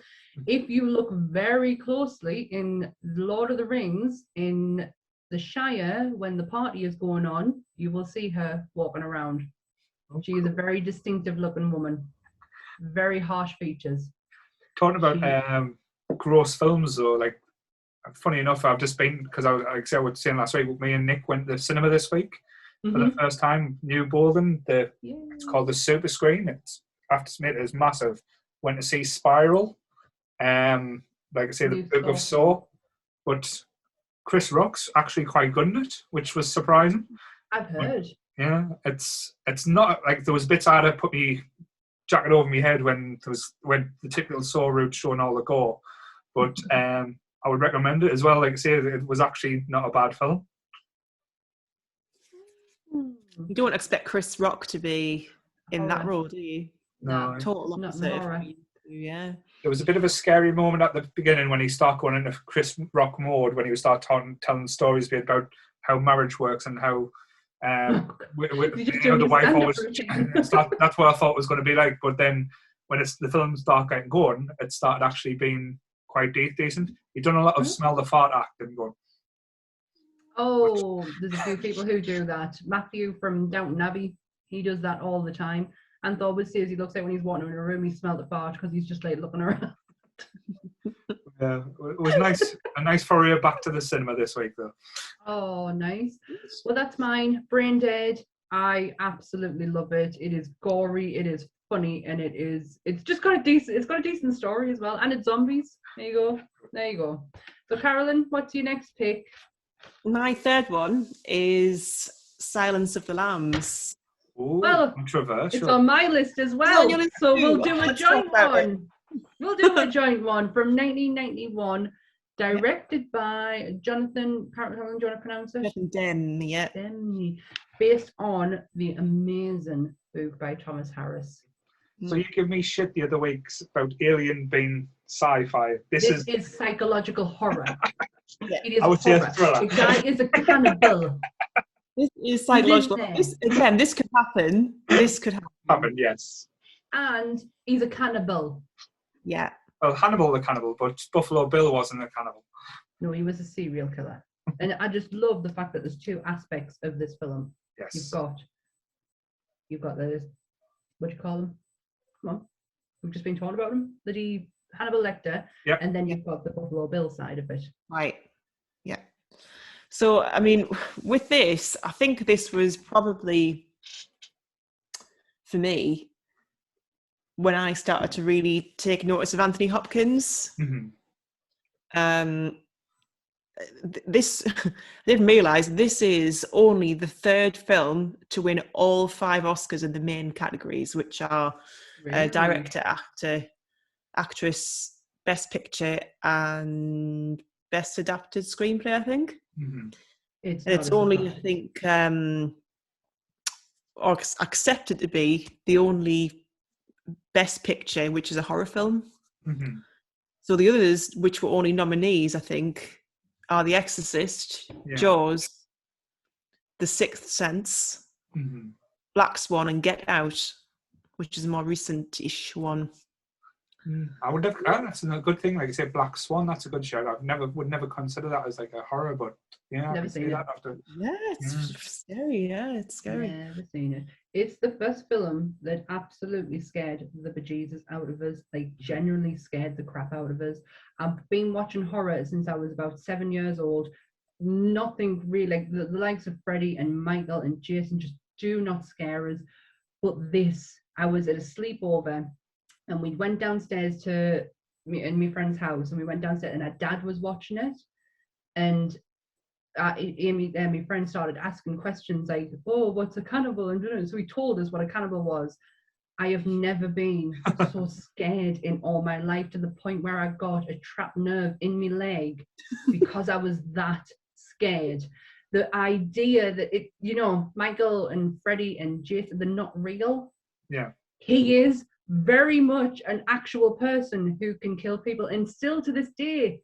[SPEAKER 1] If you look very closely in Lord of the Rings, in the Shire, when the party is going on, you will see her walking around. She is a very distinctive looking woman. Very harsh features.
[SPEAKER 2] Talking about gross films, though, like, funny enough, I've just been, because I was saying last week, me and Nick went to the cinema this week for the first time. New Bolton, it's called the Super Screen. It's, I have to admit, it's massive. Went to see Spiral, like I say, the Book of Saw, but Chris Rock's actually quite good in it, which was surprising.
[SPEAKER 1] I've heard.
[SPEAKER 2] Yeah, it's not like there was bits I had to put me jacket over my head when the typical Saw route showing all the gore, but I would recommend it as well. Like I say, it was actually not a bad film.
[SPEAKER 3] You don't expect Chris Rock to be in that role, do you?
[SPEAKER 2] No.
[SPEAKER 3] Total opposite. Yeah.
[SPEAKER 2] There was a bit of a scary moment at the beginning when he started going into Chris Rock mode, when he was telling stories about how marriage works and how the wife always. That's what I thought it was going to be like. But then when the film started getting going, it started actually being quite decent. He'd done a lot of smell the fart acting going.
[SPEAKER 1] Oh, there's a few people who do that. Matthew from Downton Abbey, he does that all the time. And always says he looks like when he's walking in a room, he smelled the fart because he's just like looking around.
[SPEAKER 2] Yeah, it was nice. A nice foray back to the cinema this week, though.
[SPEAKER 1] Oh, nice. Well, that's mine. Brain Dead. I absolutely love it. It is gory. It is funny, and it's just got a decent story as well, and it's zombies. There you go. So Carolyn, what's your next pick?
[SPEAKER 3] My third one is Silence of the Lambs.
[SPEAKER 2] Ooh,
[SPEAKER 1] well,
[SPEAKER 2] controversial.
[SPEAKER 1] It's on my list as well, so we'll do a joint one. We'll do a joint one from 1991, directed by Jonathan. Carolyn, do you want to pronounce it?
[SPEAKER 3] Demme,
[SPEAKER 1] based on the amazing book by Thomas Harris.
[SPEAKER 2] So you give me shit the other week about Alien being sci-fi. This is
[SPEAKER 1] psychological horror.
[SPEAKER 3] Yeah.
[SPEAKER 1] It is
[SPEAKER 2] I would say a thriller.
[SPEAKER 1] The guy is a cannibal.
[SPEAKER 3] This is psychological. This could happen. This could happen.
[SPEAKER 2] Yes.
[SPEAKER 1] And he's a cannibal.
[SPEAKER 3] Yeah.
[SPEAKER 2] Well, Hannibal the cannibal, but Buffalo Bill wasn't a cannibal.
[SPEAKER 1] No, he was a serial killer. And I just love the fact that there's two aspects of this film.
[SPEAKER 2] Yes.
[SPEAKER 1] You've got the, what do you call them? Come on. We've just been talking about him. The Hannibal Lecter.
[SPEAKER 2] Yep.
[SPEAKER 1] And then you've got the Buffalo Bill side of it.
[SPEAKER 3] Right. Yeah. So, I mean, with this, I think this was probably, for me, when I started to really take notice of Anthony Hopkins. This, I didn't realise this is only the third film to win all 5 Oscars in the main categories, which are director, actor, actress, best picture, and best adapted screenplay, I think. It's only, I think, or accepted to be the only best picture, which is a horror film. So the others, which were only nominees, I think, are The Exorcist, Jaws, The Sixth Sense, Black Swan, and Get Out, which is a more recent-ish one.
[SPEAKER 2] I would have. That's a good thing. Like I said, Black Swan. That's a good shout. Would never consider that as like a horror, but yeah,
[SPEAKER 1] never seen
[SPEAKER 2] that
[SPEAKER 1] it.
[SPEAKER 2] after.
[SPEAKER 3] Yeah, it's scary. Yeah, it's scary.
[SPEAKER 1] Never seen it. It's the first film that absolutely scared the bejesus out of us. Like genuinely scared the crap out of us. I've been watching horror since I was about 7 years old. Nothing really like the likes of Freddy and Michael and Jason just do not scare us. But this, I was at a sleepover. And we went downstairs to me and my friend's house, and we went downstairs, and our dad was watching it. And Amy and my friend started asking questions like, "Oh, what's a cannibal?" And so he told us what a cannibal was. I have never been so scared in all my life, to the point where I got a trapped nerve in my leg because I was that scared. The idea that Michael and Freddy and Jason, they're not real.
[SPEAKER 2] Yeah.
[SPEAKER 1] He is very much an actual person who can kill people, and still to this day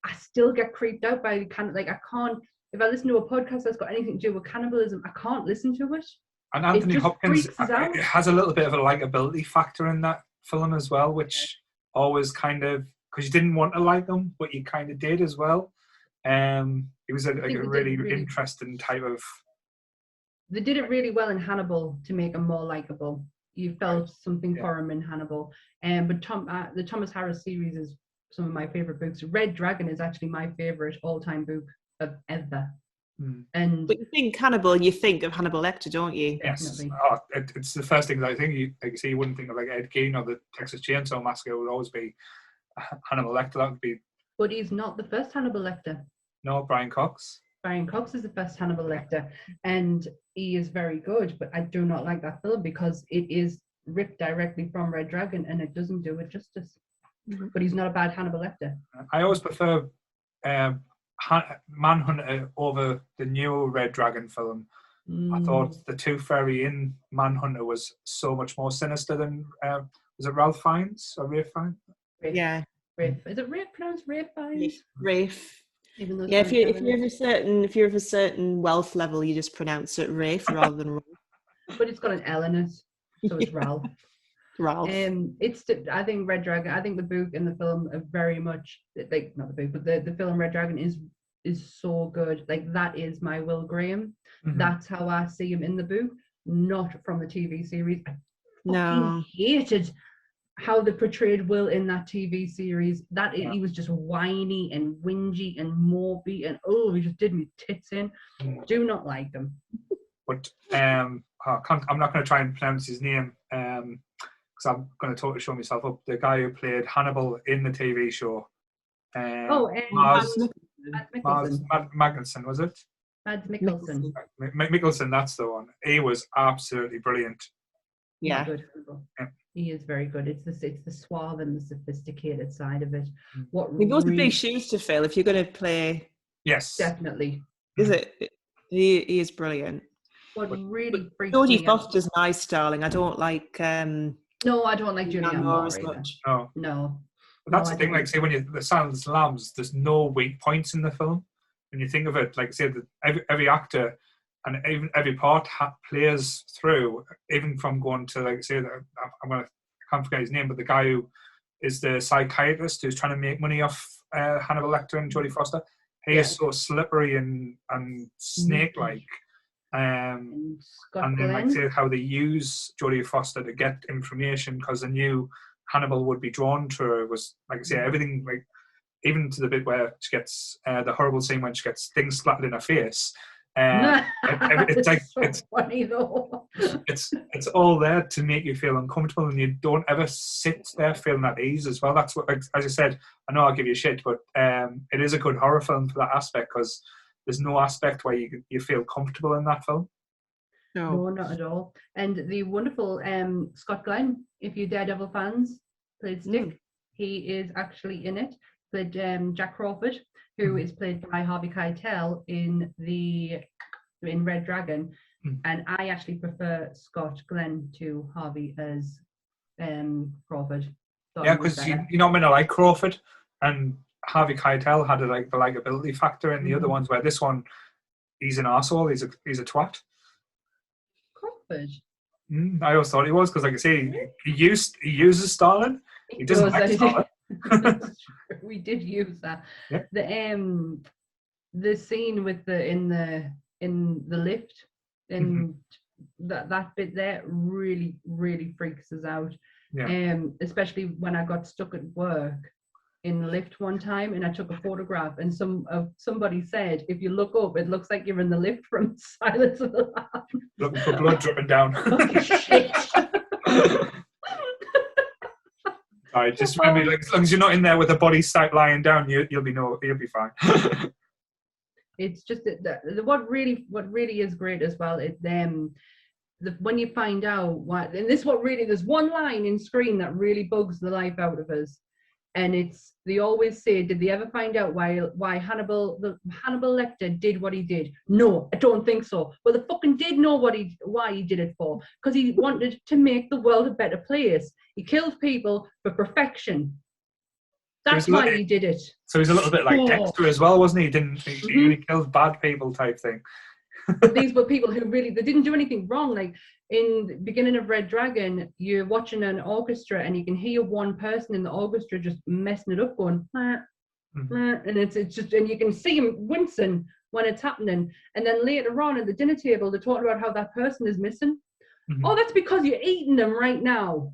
[SPEAKER 1] I still get creeped out by the kind of like, I can't, if I listen to a podcast that's got anything to do with cannibalism, I can't listen to it.
[SPEAKER 2] And Anthony Hopkins, it has a little bit of a likability factor in that film as well, which always kind of, because you didn't want to like him, but you kind of did as well. He was a really interesting type of.
[SPEAKER 1] They did it really well in Hannibal to make him more likable. You felt something for him in Hannibal. But the Thomas Harris series is some of my favorite books. Red Dragon is actually my favorite all-time book of ever. And
[SPEAKER 3] but you think Hannibal, you think of Hannibal Lecter, don't you?
[SPEAKER 2] Yes. Oh, it's the first thing that I think you wouldn't think of like Ed Gein or the Texas Chainsaw Massacre. It would always be Hannibal Lecter. That would be.
[SPEAKER 1] But he's not the first Hannibal Lecter.
[SPEAKER 2] No, Brian Cox.
[SPEAKER 1] Brian Cox is the first Hannibal Lecter, and he is very good, but I do not like that film because it is ripped directly from Red Dragon and it doesn't do it justice. But he's not a bad Hannibal Lecter.
[SPEAKER 2] I always prefer Manhunter over the new Red Dragon film. I thought the Tooth Fairy in Manhunter was so much more sinister than was it Ralph Fiennes or Rafe Fiennes?
[SPEAKER 3] Yeah.
[SPEAKER 1] Rafe. Is it Rafe pronounced Rafe Fiennes?
[SPEAKER 3] Rafe. Yeah, if you're of a certain wealth level, you just pronounce it Rafe rather than Rafe.
[SPEAKER 1] But it's got an L in it, so it's Ralph.
[SPEAKER 3] Ralph.
[SPEAKER 1] I think Red Dragon. I think the book and the film are very much like, not the book, but the film Red Dragon is so good. Like, that is my Will Graham. That's how I see him in the book, not from the TV series. I hated how they portrayed Will in that TV series. He was just whiny and whingy and mopey, and he just did me tits in. Do not like them.
[SPEAKER 2] But I'm not going to try and pronounce his name because I'm going to totally show myself up. The guy who played Hannibal in the TV show. Mads Mikkelsen, was it?
[SPEAKER 1] Mads Mikkelsen.
[SPEAKER 2] Mikkelsen, that's the one. He was absolutely brilliant.
[SPEAKER 3] Yeah.
[SPEAKER 1] Good. Yeah. He is very good. It's the suave and the sophisticated side of it.
[SPEAKER 3] Those are big shoes to fill if you're going to play.
[SPEAKER 2] Yes,
[SPEAKER 1] definitely.
[SPEAKER 3] Is it? He is brilliant.
[SPEAKER 1] What really freaks
[SPEAKER 3] Jodie
[SPEAKER 1] me out.
[SPEAKER 3] Foster's nice, darling. I don't like.
[SPEAKER 1] No, I don't like Julianne Moore
[SPEAKER 3] as much.
[SPEAKER 1] No.
[SPEAKER 2] But that's the thing. Like, say, when the Silence of the Lambs, there's no weak points in the film. When you think of it, like, say, every actor and even every part plays through, even from going to, like, say, I can't forget his name, but the guy who is the psychiatrist who's trying to make money off Hannibal Lecter and Jodie Foster. He is so slippery and snake-like. And then, like, say, how they use Jodie Foster to get information because they knew Hannibal would be drawn to her was, like I say, everything, like, even to the bit where she gets the horrible scene when she gets things splattered in her face. It's like
[SPEAKER 1] so funny though.
[SPEAKER 2] It's all there to make you feel uncomfortable, and you don't ever sit there feeling at ease as well. That's what, as I said, I know I'll give you shit, but it is a good horror film for that aspect, because there's no aspect where you feel comfortable in that film.
[SPEAKER 1] No, not at all. And the wonderful Scott Glenn, if you Daredevil fans, played Stick. He is actually in it. Played Jack Crawford, who is played by Harvey Keitel in Red Dragon. And I actually prefer Scott Glenn to Harvey as Crawford.
[SPEAKER 2] Yeah, because you're not meant to like Crawford, and Harvey Keitel had the likability factor in the other ones, where this one, he's an arsehole, he's a twat.
[SPEAKER 1] Crawford?
[SPEAKER 2] I always thought he was, because like I say, he uses Stalin. He doesn't like Stalin.
[SPEAKER 1] We did use that.
[SPEAKER 2] Yeah.
[SPEAKER 1] The scene with in the lift, and that bit there really, really freaks us out.
[SPEAKER 2] Yeah.
[SPEAKER 1] Especially when I got stuck at work in the lift one time, and I took a photograph, and somebody said, if you look up, it looks like you're in the lift from Silence of the Lambs.
[SPEAKER 2] Looking for blood dripping down.
[SPEAKER 1] Oh, shit.
[SPEAKER 2] Alright, just remember, as long as you're not in there with a body lying down, you'll be fine.
[SPEAKER 1] It's just what really is great as well. It when you find out what, and this what really, there's one line in Scream that really bugs the life out of us, and they always say, did they ever find out why Hannibal Lecter did what he did? No, I don't think so. Well, they fucking did know why he did it for, because he wanted to make the world a better place. He killed people for perfection. That's why he did it.
[SPEAKER 2] So he's a little bit like Dexter as well, wasn't he? He only killed bad people type thing.
[SPEAKER 1] But these were people who they didn't do anything wrong. Like in the beginning of Red Dragon, you're watching an orchestra and you can hear one person in the orchestra just messing it up, going, and it's just, and you can see him wincing when it's happening. And then later on at the dinner table, they're talking about how that person is missing. Oh, that's because you're eating them right now.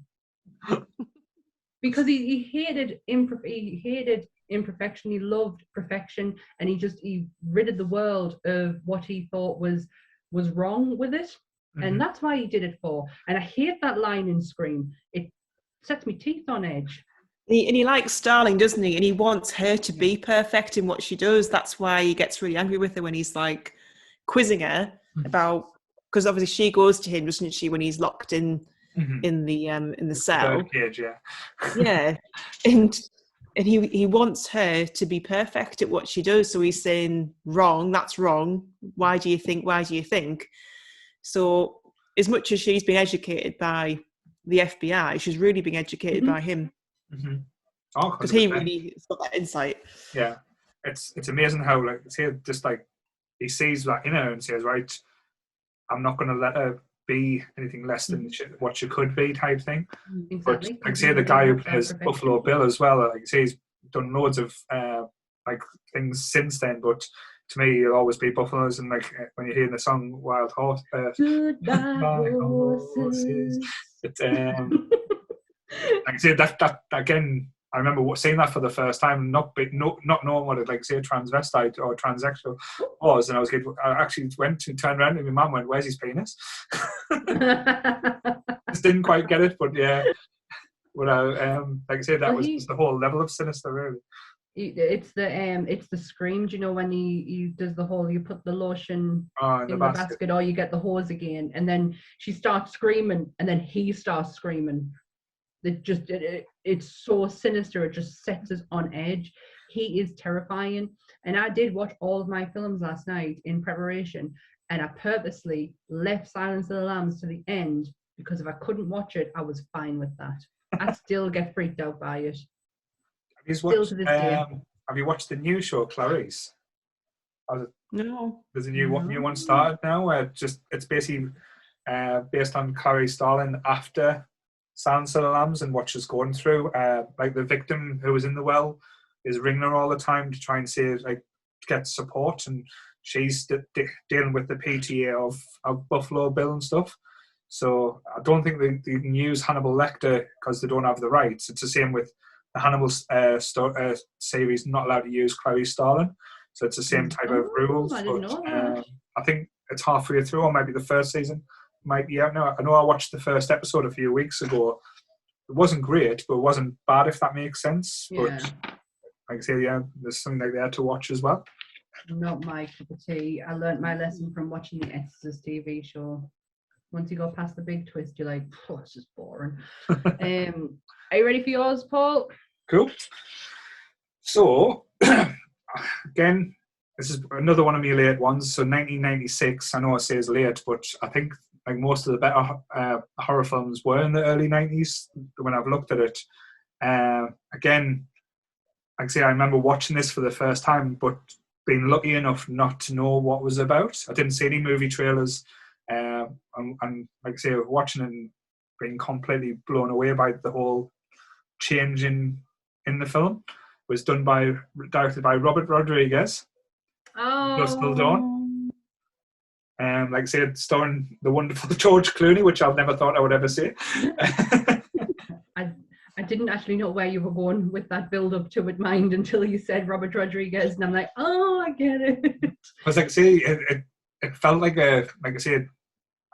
[SPEAKER 1] Because he hated imperfection, he loved perfection, and he ridded the world of what he thought was wrong with it. And that's why he did it for. And I hate that line in Scream. It sets my teeth on edge.
[SPEAKER 3] And he likes Starling, doesn't he? And he wants her to be perfect in what she does. That's why he gets really angry with her when he's like quizzing her about, because obviously she goes to him, doesn't she, when he's locked in the cell.
[SPEAKER 2] Cage, yeah.
[SPEAKER 3] Yeah. And he wants her to be perfect at what she does. So he's saying, wrong, that's wrong. Why do you think? So as much as she's been educated by the FBI, she's really being educated by him. Because he really has got that insight.
[SPEAKER 2] Yeah. It's amazing how, like, he sees that in her and says, right, I'm not going to let her be anything less than what she could be type thing.
[SPEAKER 1] Exactly.
[SPEAKER 2] But like say the guy who plays Buffalo Bill as well, like say he's done loads of things since then, but to me he'll always be Buffaloes. And like when you're hearing the song Wild Horse,
[SPEAKER 1] Goodbye horses.
[SPEAKER 2] Like I say that again, I remember seeing that for the first time, not knowing what it, like say, a transvestite or transsexual was, and I actually turned around and my mum went, "Where's his penis?" Just didn't quite get it, but yeah. But like I said, that was just the whole level of sinister, really.
[SPEAKER 1] It's the Scream. Do you know when he does the whole, you put the lotion
[SPEAKER 2] in the basket,
[SPEAKER 1] or you get the hose again, and then she starts screaming, and then he starts screaming. It's so sinister. It just sets us on edge. He is terrifying. And I did watch all of my films last night in preparation, and I purposely left Silence of the Lambs to the end, because if I couldn't watch it, I was fine with that. I still get freaked out by it.
[SPEAKER 2] Have you watched the new show, Clarice?
[SPEAKER 3] No.
[SPEAKER 2] There's a new one started now. It's basically based on Clarice Starling after Silence of the Lambs and what she's going through. Like the victim who was in the well is ringing her all the time to try and get support, and she's dealing with the PTA of Buffalo Bill and stuff. So I don't think they can use Hannibal Lecter because they don't have the rights. It's the same with Hannibal series not allowed to use Clarice Starling, so it's the same type of rules.
[SPEAKER 1] I didn't know that.
[SPEAKER 2] I think it's halfway through, or maybe the first season might be out now. I know I watched the first episode a few weeks ago. It wasn't great, but it wasn't bad, if that makes sense.
[SPEAKER 1] Yeah.
[SPEAKER 2] But like I say, yeah, there's something like that to watch as well.
[SPEAKER 1] Not my cup of tea. I learnt my lesson from watching the Exorcist TV show. Once you go past the big twist, you're like, oh, it's just boring. Are you ready for yours, Paul?
[SPEAKER 2] Cool. So, again, this is another one of my late ones. So 1996, I know I say it's late, but I think like most of the better horror films were in the early 90s when I've looked at it. Again, like I say, I remember watching this for the first time, but being lucky enough not to know what it was about. I didn't see any movie trailers. And like I say, watching it and being completely blown away by the whole change in the film. It was directed by Robert Rodriguez.
[SPEAKER 1] Oh.
[SPEAKER 2] Dusk Till Dawn. Like I said, starring the wonderful George Clooney, which I've never thought I would ever see.
[SPEAKER 1] I didn't actually know where you were going with that build up to it, mind, until you said Robert Rodriguez, and I'm like, oh, I get it.
[SPEAKER 2] Because like I say, it felt like a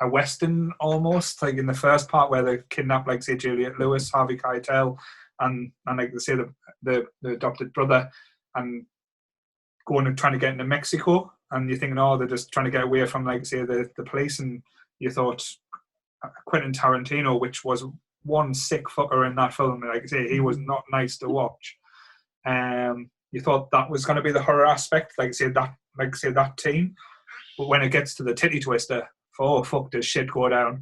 [SPEAKER 2] Western almost, like in the first part where they kidnap, like say, Juliette Lewis, Harvey Keitel, and like they say the adopted brother, and going and trying to get into Mexico, and you're thinking, oh, they're just trying to get away from, like say, the police, and you thought Quentin Tarantino, which was one sick fucker in that film, like I say, he was not nice to watch. You thought that was going to be the horror aspect, like say that team, but when it gets to the titty twister, oh fuck, does shit go down,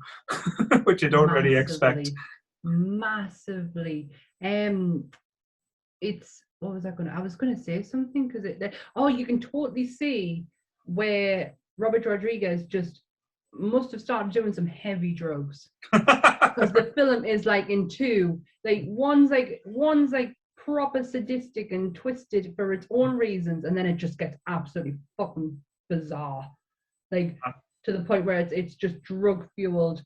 [SPEAKER 2] which you don't really expect.
[SPEAKER 1] Massively. It's what was I was going to say something because you can totally see where Robert Rodriguez just must have started doing some heavy drugs, because the film is like in two, like one's like proper sadistic and twisted for its own reasons, and then it just gets absolutely fucking bizarre, like to the point where it's just drug fueled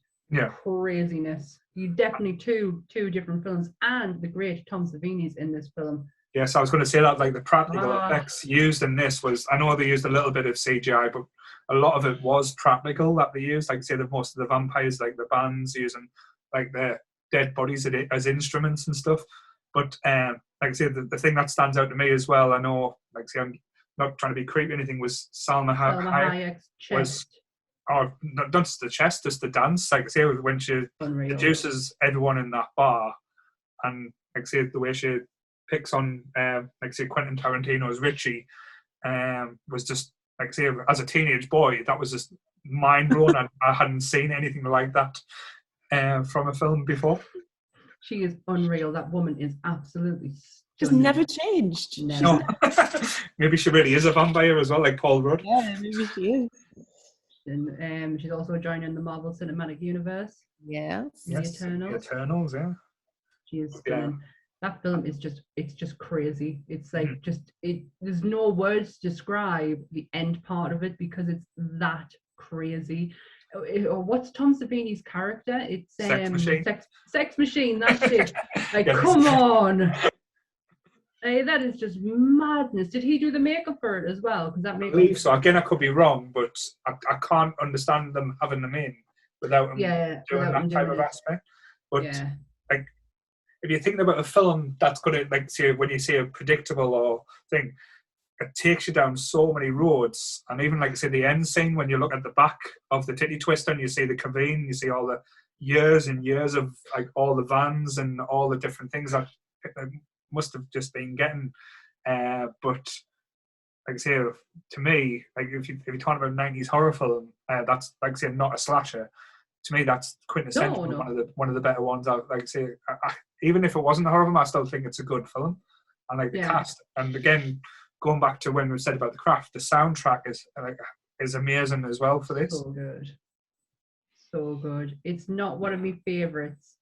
[SPEAKER 1] craziness. You definitely two different films, and the great Tom Savini's in this film.
[SPEAKER 2] Yes, I was going to say that, like the practical effects used in this was, I know they used a little bit of CGI, but a lot of it was practical that they used. Like say that most of the vampires, like the bands using like their dead bodies as instruments and stuff. But like I say, the thing that stands out to me as well, I know, like say, I'm not trying to be creepy or anything, was Salma Hayek's
[SPEAKER 1] chest.
[SPEAKER 2] Not just the chest, just the dance. Like I say, when she seduces everyone in that bar, and like I say, the way she picks on, like say, Quentin Tarantino's Richie, was just, like say, as a teenage boy, that was just mind blowing. I hadn't seen anything like that from a film before.
[SPEAKER 1] She is unreal. That woman is absolutely
[SPEAKER 3] just never changed.
[SPEAKER 1] Never.
[SPEAKER 2] No. Maybe she really is a vampire as well, like Paul Rudd.
[SPEAKER 3] Yeah, maybe she is.
[SPEAKER 1] And she's also joining the Marvel Cinematic Universe.
[SPEAKER 3] Yes.
[SPEAKER 1] The Eternals.
[SPEAKER 2] The Eternals, yeah.
[SPEAKER 1] She is stunning. That film is just crazy. It's like there's no words to describe the end part of it, because it's that crazy. Or what's Tom Savini's character? It's
[SPEAKER 2] Sex Machine.
[SPEAKER 1] Sex Machine, that's it. Like, come on. That is just madness. Did he do the makeup for it as well? Because that makes, I
[SPEAKER 2] believe so. Again, I could be wrong, but I can't understand them having them in without them doing that type of aspect. But like, if you're thinking about a film that's going to, like, say, when you say a predictable or thing, it takes you down so many roads. And even, like, say, the end scene, when you look at the back of the titty twister and you see the cabine, you see all the years and years of, like, all the vans and all the different things that must have just been getting. But, like I say, to me, like, if you're talking about 90s horror film, that's, like I say, not a slasher. To me, that's quintessential.
[SPEAKER 1] No.
[SPEAKER 2] One of the better ones. Like I say, even if it wasn't a horror film, I still think it's a good film. And like the cast, and again, going back to when we said about the craft, the soundtrack is amazing as well for this.
[SPEAKER 1] So good. It's not one of my favorites,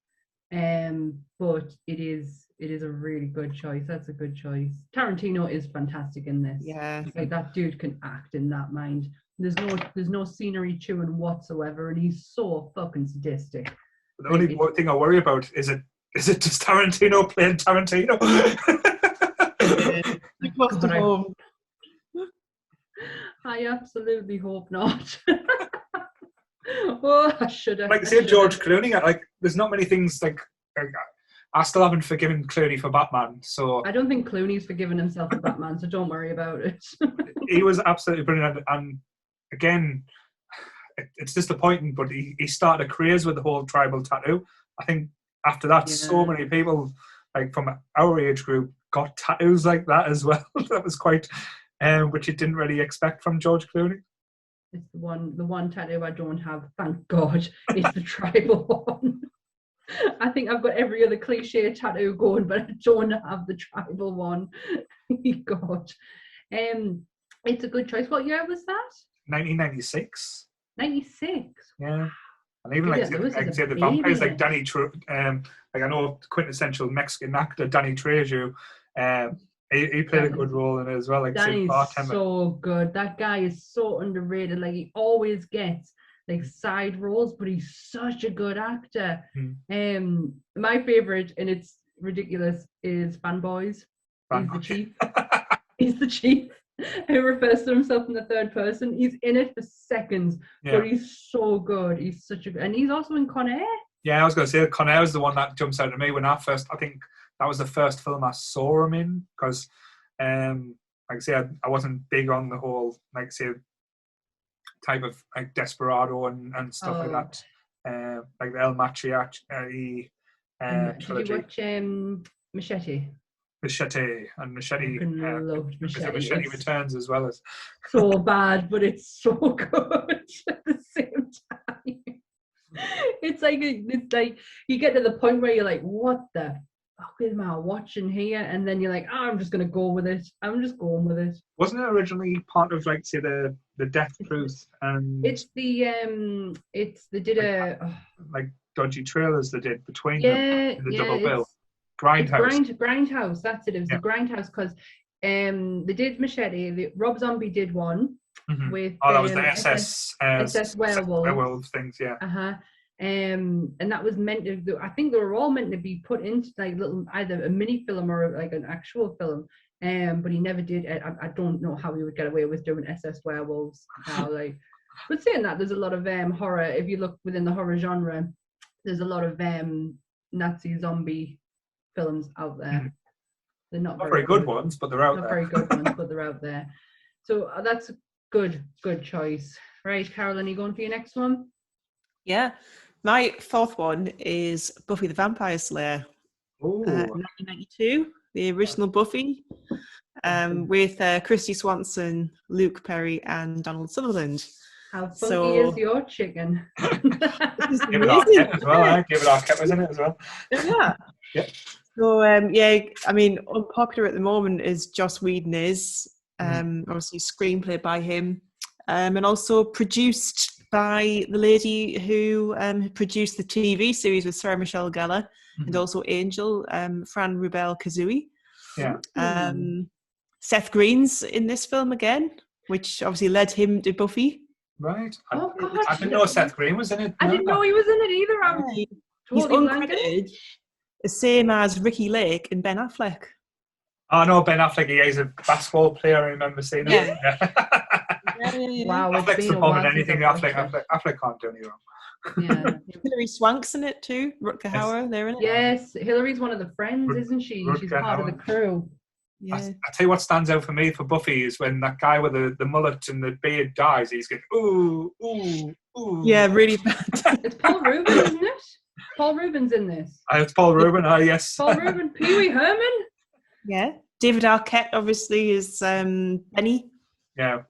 [SPEAKER 1] but it is a really good choice. That's a good choice. Tarantino is fantastic in this.
[SPEAKER 3] Yeah,
[SPEAKER 1] like that dude can act in that mind. There's no scenery chewing whatsoever, and he's so fucking sadistic.
[SPEAKER 2] The only thing I worry about is is it just Tarantino playing Tarantino?
[SPEAKER 3] Close to home.
[SPEAKER 1] I absolutely hope not. Oh, I should have.
[SPEAKER 2] Like say George Clooney, like there's not many things like I still haven't forgiven Clooney for Batman, so
[SPEAKER 1] I don't think Clooney's forgiven himself for Batman, so don't worry about it.
[SPEAKER 2] he was absolutely brilliant. And again, it's disappointing, but he started a craze with the whole tribal tattoo. I think after that, so many people like from our age group got tattoos like that as well. That was quite, which you didn't really expect from George Clooney.
[SPEAKER 1] It's the one tattoo I don't have, thank God, is the tribal one. I think I've got every other cliche tattoo going, but I don't have the tribal one. God. It's a good choice. What year was that?
[SPEAKER 2] 1996.
[SPEAKER 1] 96.
[SPEAKER 2] Yeah. And even
[SPEAKER 1] Yeah,
[SPEAKER 2] like say the vampires, like Danny, like I know quintessential Mexican actor Danny Trejo, he played a good role in it as well. Like
[SPEAKER 1] Danny's so good. That guy is so underrated. Like he always gets like side roles, but he's such a good actor. My favorite, and it's ridiculous, is Fanboys. He's the chief. He's the chief who refers to himself in the third person. He's in it for seconds, but he's so good. He's such a good, and he's also in Con Air. Yeah,
[SPEAKER 2] I was going to say Con Air is the one that jumps out at me when I think that was the first film I saw him in, because like I say, I wasn't big on the whole like say type of like Desperado and stuff like that, like the El Matriarch trilogy.
[SPEAKER 1] Did you watch Machete?
[SPEAKER 2] Machete.
[SPEAKER 1] Loved Machete.
[SPEAKER 2] Machete Returns as well as
[SPEAKER 1] so bad, but it's so good at the same time. It's like you get to the point where you're like, what the fuck am I watching here? And then you're like, oh, I'm just gonna go with it. I'm just going with it.
[SPEAKER 2] Wasn't it originally part of like say the Death Proof and
[SPEAKER 1] it's they did
[SPEAKER 2] like dodgy trailers they did between them in the double bill.
[SPEAKER 1] Grindhouse, that's it. It was the Grindhouse, because they did Machete. Rob Zombie did one with
[SPEAKER 2] that was the SS
[SPEAKER 1] werewolf
[SPEAKER 2] things,
[SPEAKER 1] and that was meant to. I think they were all meant to be put into like little either a mini film or like an actual film. But he never did. I don't know how he would get away with doing SS werewolves now. Like, but saying that, there's a lot of horror. If you look within the horror genre, there's a lot of Nazi zombie films out there. They're not
[SPEAKER 2] very good ones, but they're out there.
[SPEAKER 1] Not very good ones, but they're out there. So that's a good choice. Right, Carolyn, are you going for your next one?
[SPEAKER 3] Yeah. My fourth one is Buffy the Vampire Slayer. 1992, the original Buffy, with Christy Swanson, Luke Perry, and Donald Sutherland.
[SPEAKER 1] How funky is your chicken?
[SPEAKER 2] Give it our kit as well. Give it our kit, isn't it, as well?
[SPEAKER 3] Yeah. So, I mean, unpopular at the moment as Joss Whedon is. Obviously, screenplay by him, and also produced by the lady who produced the TV series with Sarah Michelle Gellar and also Angel, Fran Rubel Kazooie.
[SPEAKER 2] Yeah.
[SPEAKER 3] Seth Green's in this film again, which obviously led him to Buffy.
[SPEAKER 2] Right.
[SPEAKER 1] Oh, God.
[SPEAKER 2] I didn't know Seth Green was in it.
[SPEAKER 1] I didn't know he was in it either.
[SPEAKER 3] He's uncredited, the same as Ricky Lake and Ben Affleck.
[SPEAKER 2] Oh, no, Ben Affleck, he's a basketball player, I remember seeing him.
[SPEAKER 1] Wow,
[SPEAKER 2] Affleck's the bomb in anything. Affleck can't do any wrong.
[SPEAKER 1] Yeah.
[SPEAKER 3] Hilary Swank's in it too. Rutger Hauer, they're in it.
[SPEAKER 1] Yes, Hilary's one of the friends, isn't she? She's part of the crew.
[SPEAKER 3] Yeah.
[SPEAKER 2] I tell you what stands out for me for Buffy is when that guy with the mullet and the beard dies, he's going, ooh, ooh, ooh.
[SPEAKER 3] Yeah, really bad.
[SPEAKER 1] It's Paul Rubin, isn't it? Paul Rubin's in this.
[SPEAKER 2] It's Paul Rubin, yes.
[SPEAKER 1] Paul Rubin, Pee Wee Herman.
[SPEAKER 3] Yeah. David Arquette obviously is Benny.
[SPEAKER 2] Yeah.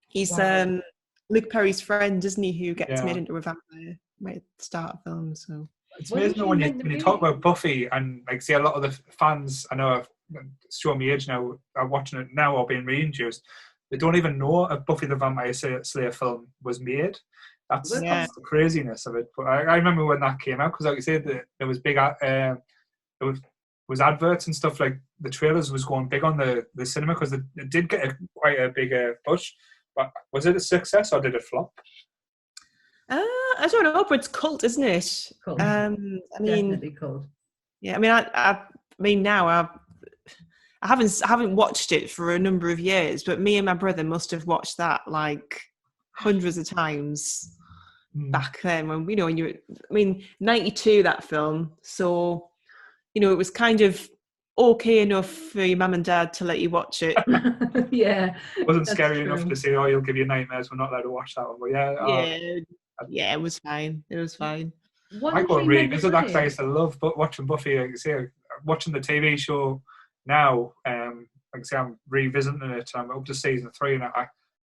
[SPEAKER 3] He's Luke Perry's friend, isn't he, who gets made into a vampire right at the start of the film. So
[SPEAKER 2] it's amazing when you talk about Buffy and like see a lot of the fans I know it's showing me age now are watching it now or being reintroduced. They don't even know a Buffy the Vampire Slayer film was made. That's the craziness of it. But I remember when that came out because, like you said, there was big. There was adverts and stuff like the trailers was going big on the cinema because it did get quite a big push. But was it a success or did it flop?
[SPEAKER 3] I don't know, but it's cult, isn't it?
[SPEAKER 1] Cult.
[SPEAKER 3] I mean,
[SPEAKER 1] Definitely cult.
[SPEAKER 3] yeah. I mean, I mean, now I haven't watched it for a number of years, but me and my brother must have watched that like hundreds of times back then when, you know, when you, I mean, 92, that film. So, you know, it was kind of okay enough for your mum and dad to let you watch it.
[SPEAKER 1] Yeah.
[SPEAKER 2] It wasn't
[SPEAKER 1] that's
[SPEAKER 2] scary
[SPEAKER 1] true.
[SPEAKER 2] enough to say, oh, you'll give you nightmares, we're not allowed to watch that one. But
[SPEAKER 3] Yeah, it was fine. It was fine.
[SPEAKER 2] I
[SPEAKER 1] Wasn't
[SPEAKER 2] go
[SPEAKER 1] she
[SPEAKER 2] and
[SPEAKER 1] meant to
[SPEAKER 2] revisit that because I
[SPEAKER 1] play?
[SPEAKER 2] used to love watching Buffy. Like I say, watching the TV show now, like I say, I'm revisiting it. I'm up to season 3, and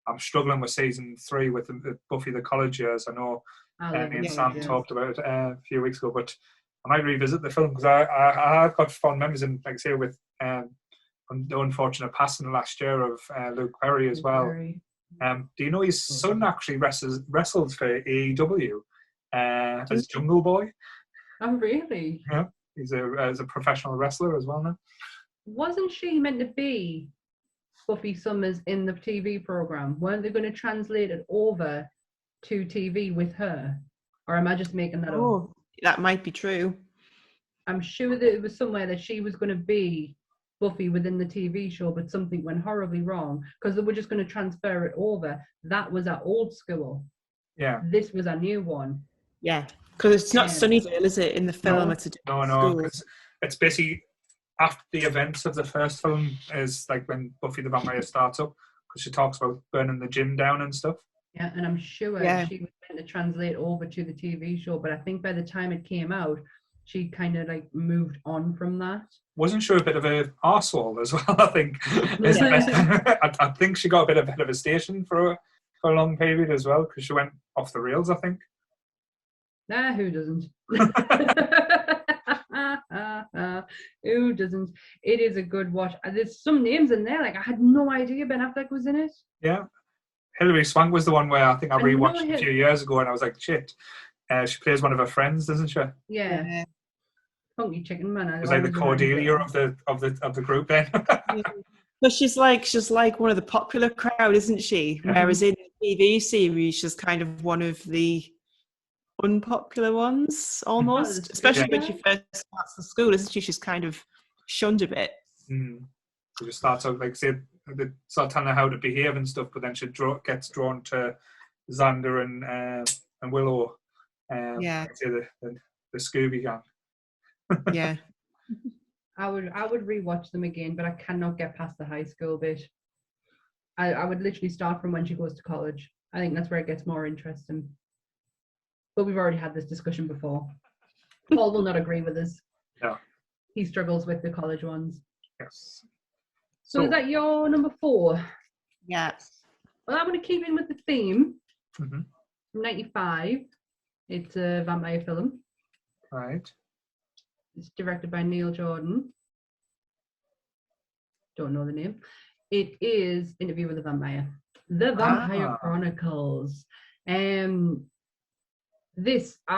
[SPEAKER 2] I'm struggling with season 3 with Buffy the College Years. I know me and Sam talked about it a few weeks ago, but I might revisit the film because I've got fond memories, and like I say, with the unfortunate passing last year of Luke Perry as well. Do you know his son actually wrestles for AEW as Jungle Boy?
[SPEAKER 1] Oh, really?
[SPEAKER 2] Yeah, he's a professional wrestler as well now.
[SPEAKER 1] Wasn't she meant to be Buffy Summers in the TV program? Weren't they going to translate it over to TV with her? Or am I just making that up?
[SPEAKER 3] That might be true.
[SPEAKER 1] I'm sure that it was somewhere that she was going to be Buffy within the TV show, but something went horribly wrong because they were just going to transfer it over. That was our old school.
[SPEAKER 2] Yeah.
[SPEAKER 1] This was our new one.
[SPEAKER 3] Yeah, because it's not Sunnydale, is it? In the film, it's a different school.
[SPEAKER 2] because it's basically after the events of the first film is like when Buffy the Vampire starts up, because she talks about burning the gym down and stuff.
[SPEAKER 1] Yeah, and I'm sure she was meant to translate over to the TV show, but I think by the time it came out, she kind of like moved on from that.
[SPEAKER 2] Wasn't she a bit of an arsehole as well? I think. I think she got a bit of a station for a long period as well, because she went off the rails, I think.
[SPEAKER 1] Nah, who doesn't? Who doesn't? It is a good watch. There's some names in there, like I had no idea Ben Affleck was in it.
[SPEAKER 2] Yeah. Hilary Swank was the one where I think I rewatched a few years ago, and I was like, shit. She plays one of her friends, doesn't she?
[SPEAKER 1] Yeah. Funky chicken man.
[SPEAKER 2] It's like the Cordelia of the group then.
[SPEAKER 3] But she's like one of the popular crowd, isn't she? Whereas in the TV series, she's kind of one of the unpopular ones, almost. Especially when she first starts the school, isn't she? She's kind of shunned a bit.
[SPEAKER 2] She just starts out, like, say, they start telling her how to behave and stuff, but then she gets drawn to Xander and Willow. Like, say the Scooby gang.
[SPEAKER 3] Yeah.
[SPEAKER 1] I would rewatch them again, but I cannot get past the high school bit. I would literally start from when she goes to college. I think that's where it gets more interesting. But we've already had this discussion before. Paul will not agree with us.
[SPEAKER 2] No.
[SPEAKER 1] He struggles with the college ones.
[SPEAKER 2] Yes.
[SPEAKER 1] So is that your number 4?
[SPEAKER 3] Yes.
[SPEAKER 1] Well, I'm going to keep in with the theme.
[SPEAKER 2] From
[SPEAKER 1] 95. It's a vampire film.
[SPEAKER 2] Right.
[SPEAKER 1] It's directed by Neil Jordan. Don't know the name. It is Interview with the Vampire. The Vampire Chronicles. I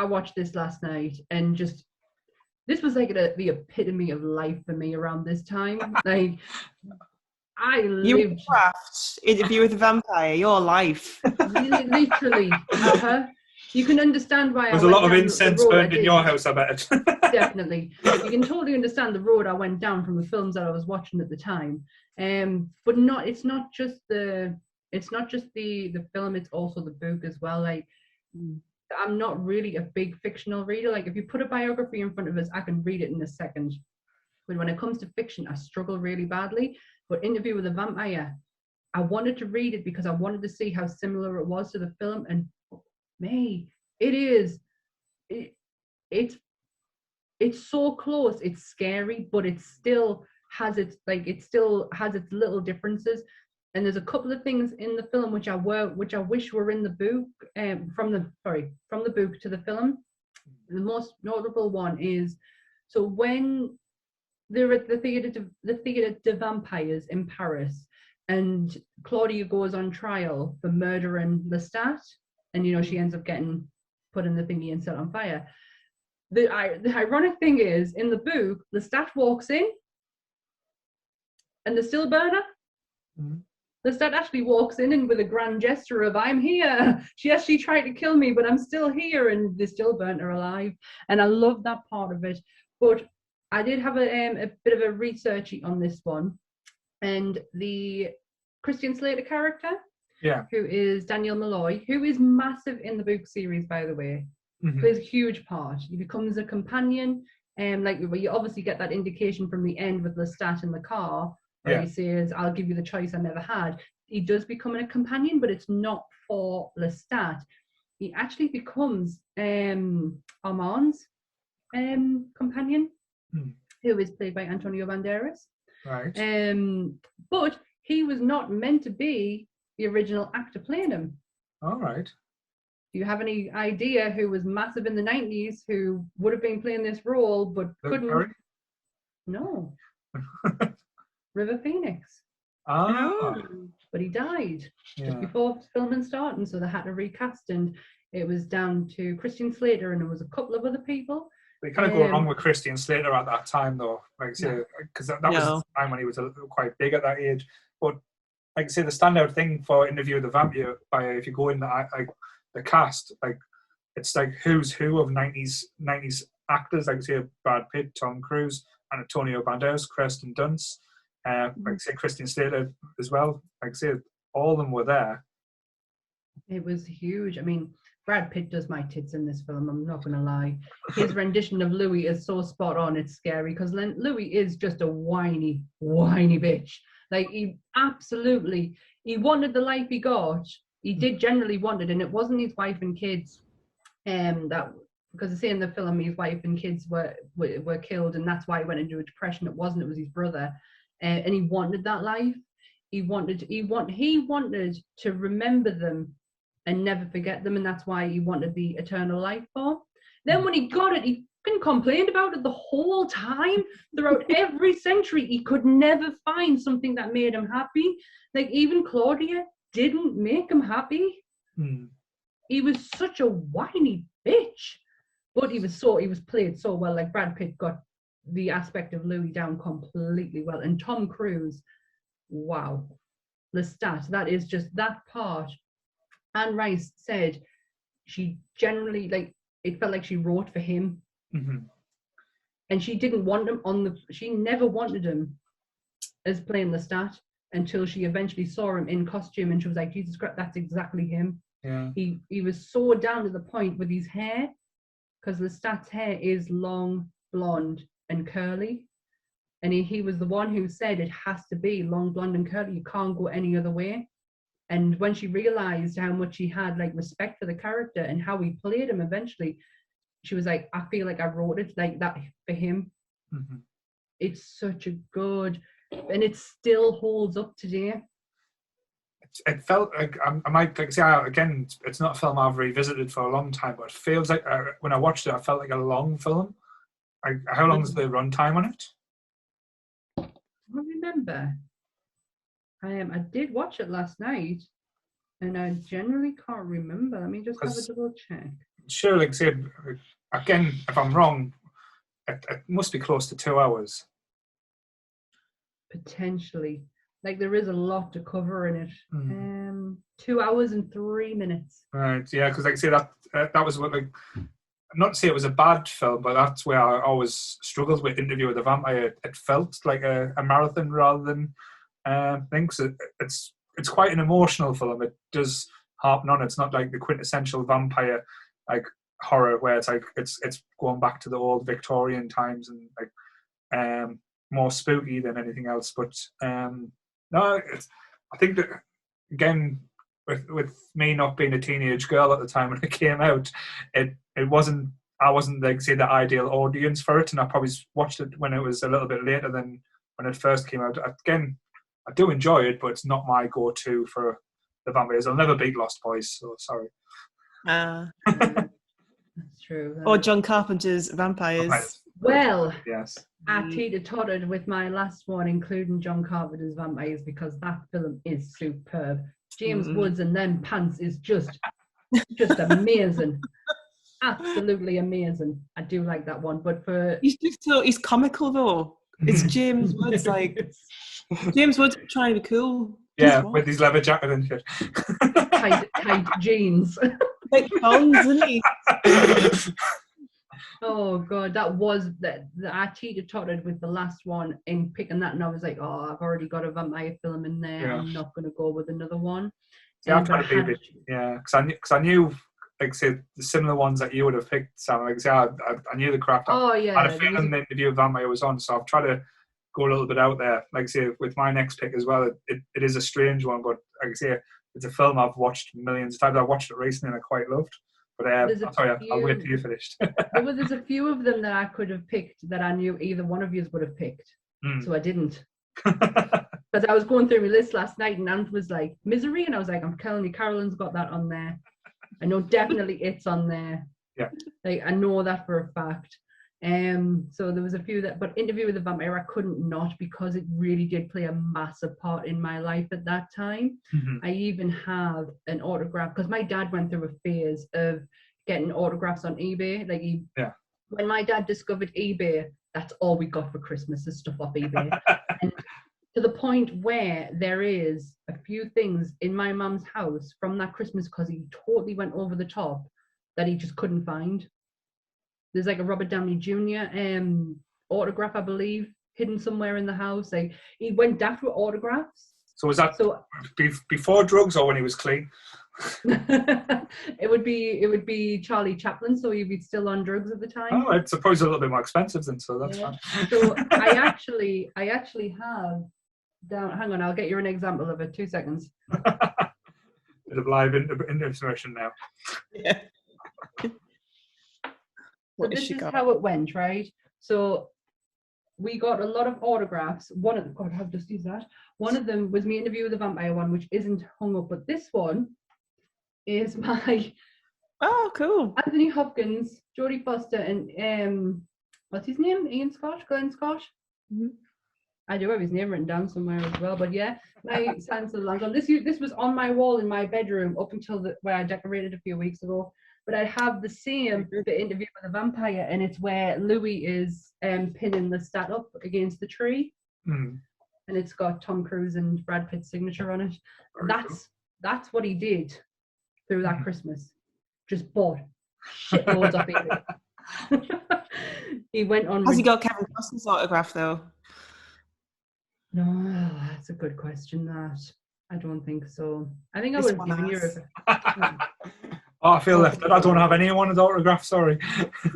[SPEAKER 1] watched this last night, and just this was like the epitome of life for me around this time. Like
[SPEAKER 3] You craft Interview with the Vampire, your life.
[SPEAKER 1] Literally. You can understand why
[SPEAKER 2] there's a lot of incense burned in your house, I bet.
[SPEAKER 1] Definitely. You can totally understand the road I went down from the films that I was watching at the time. But it's not just the film, it's also the book as well. Like I'm not really a big fictional reader. Like if you put a biography in front of us, I can read it in a second. But when it comes to fiction, I struggle really badly. But Interview with a Vampire, I wanted to read it because I wanted to see how similar it was to the film, and it's so close. It's scary, but it still has its little differences. And there's a couple of things in the film which I wish were in the book. From the book to the film. The most notable one is when they're at the Theatre de Vampires in Paris, and Claudia goes on trial for murdering Lestat, and she ends up getting put in the thingy and set on fire. The ironic thing is, in the book, Lestat walks in and they still burn her. Lestat actually walks in and with a grand gesture of "I'm here." She actually tried to kill me, but I'm still here, and they still burnt her alive. And I love that part of it. But I did have a bit of a researchy on this one, and the Christian Slater character, who is Daniel Malloy, who is massive in the book series, by the way, plays a huge part. He becomes a companion, and like you obviously get that indication from the end with Lestat in the car, where he says, "I'll give you the choice I never had." He does become a companion, but it's not for Lestat. He actually becomes Armand's companion, who is played by Antonio Banderas.
[SPEAKER 2] Right.
[SPEAKER 1] But he was not meant to be the original actor playing him.
[SPEAKER 2] All right.
[SPEAKER 1] Do you have any idea who was massive in the 90s who would have been playing this role but couldn't?
[SPEAKER 2] Perry?
[SPEAKER 1] No. River Phoenix.
[SPEAKER 2] Ah.
[SPEAKER 1] But he died just
[SPEAKER 2] Yeah.
[SPEAKER 1] before filming starting, so they had to recast, and it was down to Christian Slater, and there was a couple of other people.
[SPEAKER 2] They kind of go wrong with Christian Slater at that time, though. Like I say, because that was the time when he was quite big at that age. But like I say, the standout thing for Interview with the Vampire, if you go in the cast, like it's like who's who of 90s actors. Like I say, Brad Pitt, Tom Cruise, Antonio Banderas, Kirsten Dunst. Like I say, Christian Slater as well. Like I say, all of them were there.
[SPEAKER 1] It was huge. I mean, Brad Pitt does my tits in this film, I'm not going to lie. His rendition of Louis is so spot on, it's scary, because Louis is just a whiny bitch. Like, he wanted the life he got. He did generally want it, and it wasn't his wife and kids. That, because I say in the film, his wife and kids were killed, and that's why he went into a depression. It was his brother. And he wanted that life. He wanted to remember them and never forget them, and that's why he wanted the eternal life for. Then when he got it, he fucking complained about it the whole time. Throughout every century, he could never find something that made him happy. Like, even Claudia didn't make him happy. He was such a whiny bitch, but he was played so well. Like, Brad Pitt got the aspect of Louis down completely well, and Tom Cruise, wow. Lestat, that is just that part. Anne Rice said she generally, like, it felt like she wrote for him. And she didn't want him she never wanted him as playing Lestat until she eventually saw him in costume, and she was like, Jesus Christ, that's exactly him.
[SPEAKER 2] Yeah.
[SPEAKER 1] He was so down to the point with his hair, because Lestat's hair is long, blonde and curly, and he was the one who said it has to be long, blonde and curly. You can't go any other way. And when she realized how much he had, like, respect for the character and how he played him eventually, she was like, I feel like I wrote it like that for him. It's such a good, and it still holds up today.
[SPEAKER 2] It felt like, I might like say again, it's not a film I've revisited for a long time, but it feels like when I watched it, I felt like a long film. How long is the runtime on it?
[SPEAKER 1] I don't remember. I did watch it last night, and I generally can't remember. Let me just have a double check.
[SPEAKER 2] Sure, like I said, again, if I'm wrong, it must be close to 2 hours.
[SPEAKER 1] Potentially. Like, there is a lot to cover in it. 2 hours and 3 minutes.
[SPEAKER 2] Right, yeah, because like I say, that was what, like, not to say it was a bad film, but that's where I always struggled with Interview with the Vampire. It felt like a marathon rather than things. It's quite an emotional film. It does harp on. It's not like the quintessential vampire like horror where it's like it's going back to the old Victorian times and like more spooky than anything else. But no, I think that again with me not being a teenage girl at the time when it came out, I wasn't like say the ideal audience for it, and I probably watched it when it was a little bit later than when it first came out. Again, I do enjoy it, but it's not my go-to for the vampires. I'll never beat Lost Boys, so sorry.
[SPEAKER 1] That's true.
[SPEAKER 3] Or John Carpenter's Vampires.
[SPEAKER 1] Well,
[SPEAKER 2] yes.
[SPEAKER 1] I teeter-tottered with my last one, including John Carpenter's Vampires, because that film is superb. James Woods and them pants is just amazing. Absolutely amazing. I do like that one, but
[SPEAKER 3] he's comical though. It's James Woods, like James Woods trying to be cool.
[SPEAKER 2] Yeah,
[SPEAKER 3] what?
[SPEAKER 2] with his leather jacket and shit.
[SPEAKER 1] tight jeans.
[SPEAKER 3] Like Collins, isn't he?
[SPEAKER 1] Oh god, that was that. I teeter-tottered with the last one in picking that, and I was like, oh, I've already got a vampire film in there.
[SPEAKER 2] Yeah.
[SPEAKER 1] I'm not going to go with another one.
[SPEAKER 2] See, I'm
[SPEAKER 1] But
[SPEAKER 2] trying to be a bit, yeah, because I knew, like I said, the similar ones that you would have picked, Sam. Like I said, I knew the craft.
[SPEAKER 1] Oh
[SPEAKER 2] I
[SPEAKER 1] yeah,
[SPEAKER 2] had a feeling the interview with Vampire was on, so I've tried to go a little bit out there. Like I say, with my next pick as well, it is a strange one, but like I say, it's a film I've watched millions of times. I watched it recently and I quite loved. But I'll wait till you're finished.
[SPEAKER 1] There's a few of them that I could have picked that I knew either one of you would have picked, so I didn't. Because I was going through my list last night and Ant was like, Misery, and I was like, I'm telling you, Carolyn's got that on there. I know definitely it's on there.
[SPEAKER 2] Yeah.
[SPEAKER 1] Like, I know that for a fact. So there was a few that, but Interview with the Vampire, I couldn't not, because it really did play a massive part in my life at that time. I even have an autograph, because my dad went through a phase of getting autographs on eBay. Like when my dad discovered eBay, that's all we got for Christmas is stuff off eBay. And to the point where there is a few things in my mum's house from that Christmas, because he totally went over the top, that he just couldn't find. There's like a Robert Downey Jr. Autograph, I believe, hidden somewhere in the house. Like, he went daft with autographs.
[SPEAKER 2] So was that before drugs or when he was clean?
[SPEAKER 1] It would be Charlie Chaplin, so he'd be still on drugs at the time.
[SPEAKER 2] Oh, it's supposed a little bit more expensive then, so that's fine.
[SPEAKER 1] So I actually have down. Hang on, I'll get you an example of it. 2 seconds.
[SPEAKER 2] Bit of live information now.
[SPEAKER 3] Yeah.
[SPEAKER 1] So this is how it went, right? So we got a lot of autographs. One of them, God, I've just used that. One of them was my Interview with the Vampire one, which isn't hung up, but this one is my
[SPEAKER 3] cool.
[SPEAKER 1] Anthony Hopkins, Jodie Foster, and what's his name? Glenn Scott. I do have his name written down somewhere as well, but yeah, my Silence of the Lambs on. This was on my wall in my bedroom up until where I decorated a few weeks ago. But I have the same for Interview with the Vampire, and it's where Louis is pinning the stat up against the tree, and it's got Tom Cruise and Brad Pitt's signature on it. That's what he did through that Christmas. Just bought shitloads of it. He went on.
[SPEAKER 3] Has he got Kevin Costner's autograph though?
[SPEAKER 1] No, that's a good question. That I don't think so. I think I would have given you a.
[SPEAKER 2] Oh, I feel left out. I don't have anyone's autograph, sorry.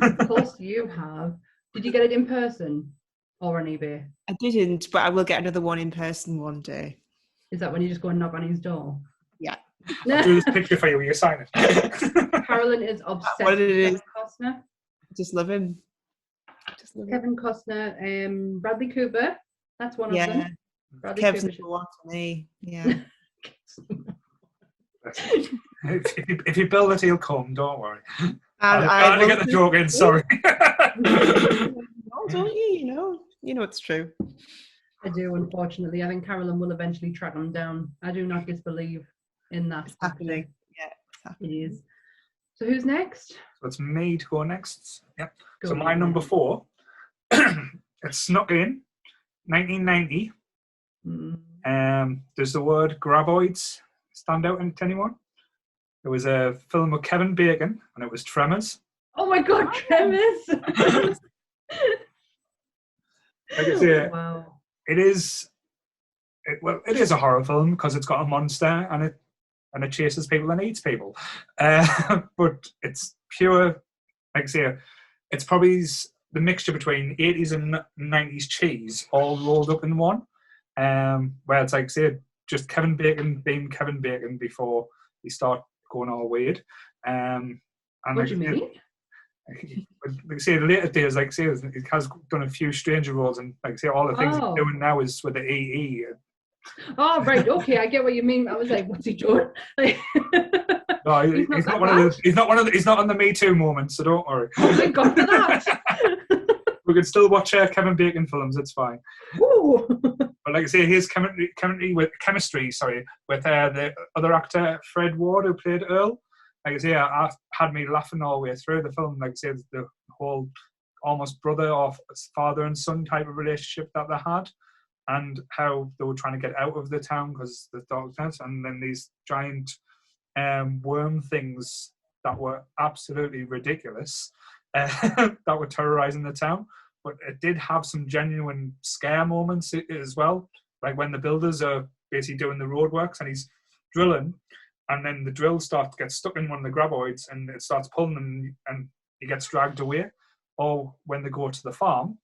[SPEAKER 1] Of course you have. Did you get it in person or on eBay?
[SPEAKER 3] I didn't, but I will get another one in person one day.
[SPEAKER 1] Is that when you just go and knock on his door?
[SPEAKER 3] Yeah.
[SPEAKER 2] I'll do this picture for you. Will you sign it?
[SPEAKER 1] Carolyn is obsessed with Kevin Costner.
[SPEAKER 3] I just love him.
[SPEAKER 1] Kevin Costner, Bradley Cooper. That's one of them.
[SPEAKER 3] Kev's number one for me. Yeah.
[SPEAKER 2] If you build it, he'll come. Don't worry.
[SPEAKER 3] I
[SPEAKER 2] will get the joke in. Sorry.
[SPEAKER 3] No, don't you? You know it's true.
[SPEAKER 1] I do. Unfortunately, I think Carolyn will eventually track him down. I do not disbelieve in that.
[SPEAKER 3] It's happening. Yeah, it's happening.
[SPEAKER 1] It is. So who's next?
[SPEAKER 2] So it's me to go next. Yep. So my number 4. It snuck in 1990. Does the word graboids stand out to anyone? It was a film with Kevin Bacon, and it was Tremors.
[SPEAKER 1] Oh my God, Tremors!
[SPEAKER 2] Like I say,
[SPEAKER 1] wow.
[SPEAKER 2] It is a horror film because it's got a monster and it chases people and eats people. But it's pure, like I say, it's probably the mixture between 80s and 90s cheese all rolled up in one. Where it's like, say, just Kevin Bacon being Kevin Bacon before he start going all weird.
[SPEAKER 1] What do you mean?
[SPEAKER 2] Like say the later days, like say it has done a few stranger roles, and like say all the things he's doing now is with the EE.
[SPEAKER 1] Oh right, okay, I get what you mean. I was like, what's he doing?
[SPEAKER 2] No, he's not on the Me Too moment, so don't worry.
[SPEAKER 1] Oh my God, for that.
[SPEAKER 2] We can still watch Kevin Bacon films. It's fine.
[SPEAKER 1] Ooh.
[SPEAKER 2] But like I say, his chemistry with the other actor Fred Ward, who played Earl. Like I say, I had me laughing all the way through the film. Like I say, the whole almost brother or father and son type of relationship that they had, and how they were trying to get out of the town because the darkness, and then these giant worm things that were absolutely ridiculous that were terrorizing the town. But it did have some genuine scare moments as well, like when the builders are basically doing the roadworks and he's drilling, and then the drill starts to get stuck in one of the graboids and it starts pulling him and he gets dragged away. Or when they go to the farm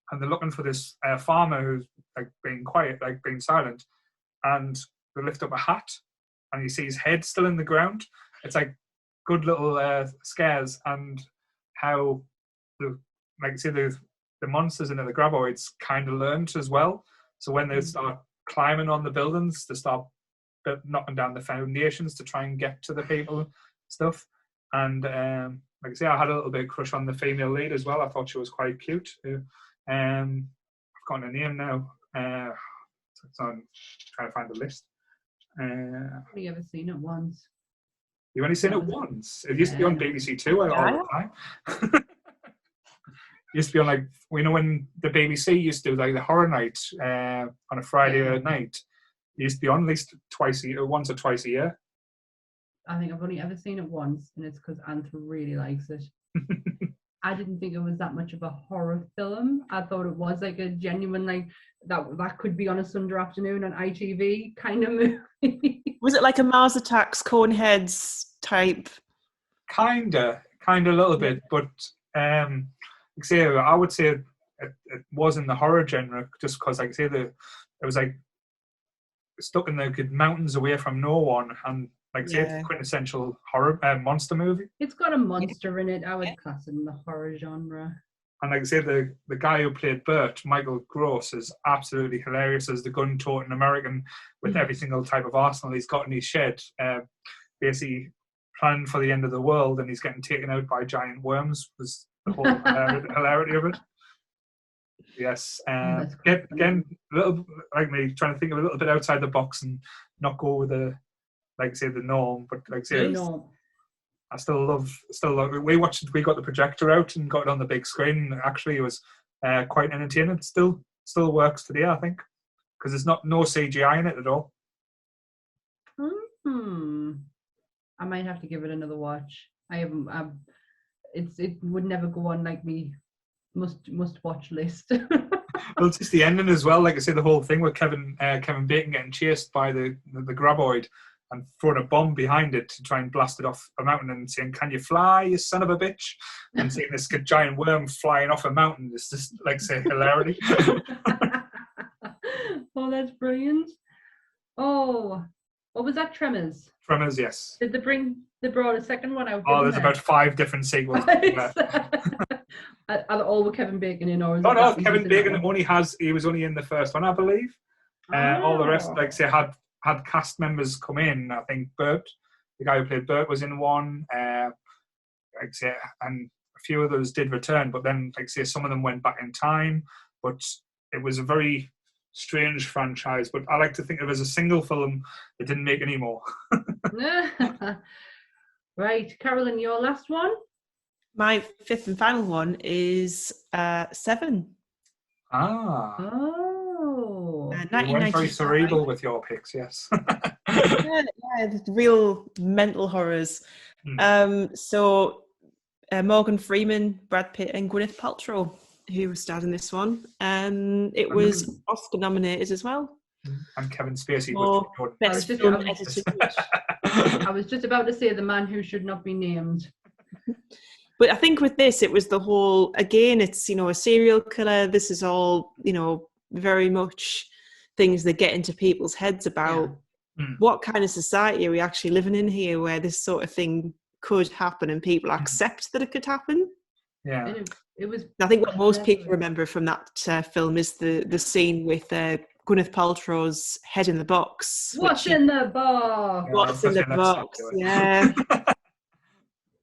[SPEAKER 2] and they're looking for this farmer who's like being quiet, like being silent, and they lift up a hat and you see his head still in the ground. It's like good little scares, and how the monsters and the graboids kind of learned as well. So when they start climbing on the buildings, they start knocking down the foundations to try and get to the people stuff. And like I say, I had a little bit of crush on the female lead as well. I thought she was quite cute. I've got her name now. It's on trying to find the list.
[SPEAKER 1] I've only ever seen it once.
[SPEAKER 2] You've only seen it once? It used to be on BBC Two all the time. Used to be on, like, we know when the BBC used to do like the horror night on a Friday night. It used to be on at least once or twice a year.
[SPEAKER 1] I think I've only ever seen it once, and it's because Anth really likes it. I didn't think it was that much of a horror film. I thought it was like a genuine, like, that could be on a Sunday afternoon on ITV kind of movie.
[SPEAKER 3] Was it like a Mars Attacks, Coneheads type? Kinda
[SPEAKER 2] a little bit, but I would say it was in the horror genre, just because, like I say, it was like stuck in the mountains away from no one, and like I say, it's a quintessential horror monster movie.
[SPEAKER 1] It's got a monster in it. I would class it in the horror genre.
[SPEAKER 2] And like I say, the guy who played Bert, Michael Gross, is absolutely hilarious as the gun-toting American with every single type of arsenal he's got in his shed, basically planning for the end of the world, and he's getting taken out by giant worms. Was the whole hilarity of it. Yes. Again, a little like me, trying to think of a little bit outside the box and not go with the, like I say, the norm. But like I say, I still love. We got the projector out and got it on the big screen. Actually, it was quite entertaining. It still works today, I think, because there's no CGI in it at all.
[SPEAKER 1] I might have to give it another watch. I haven't. It would never go on like me must watch list.
[SPEAKER 2] Well, it's just the ending as well. Like I say, the whole thing with Kevin Bacon getting chased by the graboid and throwing a bomb behind it to try and blast it off a mountain and saying, "Can you fly, you son of a bitch?" And seeing this giant worm flying off a mountain. It's just, like, say, hilarity.
[SPEAKER 1] Oh, that's brilliant. Oh, what was that? Tremors?
[SPEAKER 2] Tremors, yes.
[SPEAKER 1] Did they brought a second one out?
[SPEAKER 2] Oh, there's about 5 different sequels.
[SPEAKER 1] Are all with Kevin Bacon in, or is
[SPEAKER 2] no, Kevin Bacon he was only in the first one, I believe. All the rest, like say, had cast members come in. I think Bert, the guy who played Bert, was in one. Like say, and a few others did return, but then, like say, some of them went back in time. But it was a very strange franchise. But I like to think of it as a single film. It didn't make any more.
[SPEAKER 1] Right, Carolyn, your last one?
[SPEAKER 3] My fifth and final one is Seven.
[SPEAKER 1] Oh.
[SPEAKER 2] You went very cerebral with your picks, yes.
[SPEAKER 3] the real mental horrors. So Morgan Freeman, Brad Pitt, and Gwyneth Paltrow, who starred in this one. It was Oscar nominated as well.
[SPEAKER 2] And Kevin Spacey.
[SPEAKER 1] I was just about to say the man who should not be named.
[SPEAKER 3] But I think with this, it was the whole, again, it's, a serial killer. This is all, very much things that get into people's heads about what kind of society are we actually living in here where this sort of thing could happen and people accept that it could happen.
[SPEAKER 2] Yeah.
[SPEAKER 1] It was.
[SPEAKER 3] I think what most people remember from that film is the scene with Gwyneth Paltrow's head in the box.
[SPEAKER 1] What's in the box?
[SPEAKER 3] What's in the box? Yeah.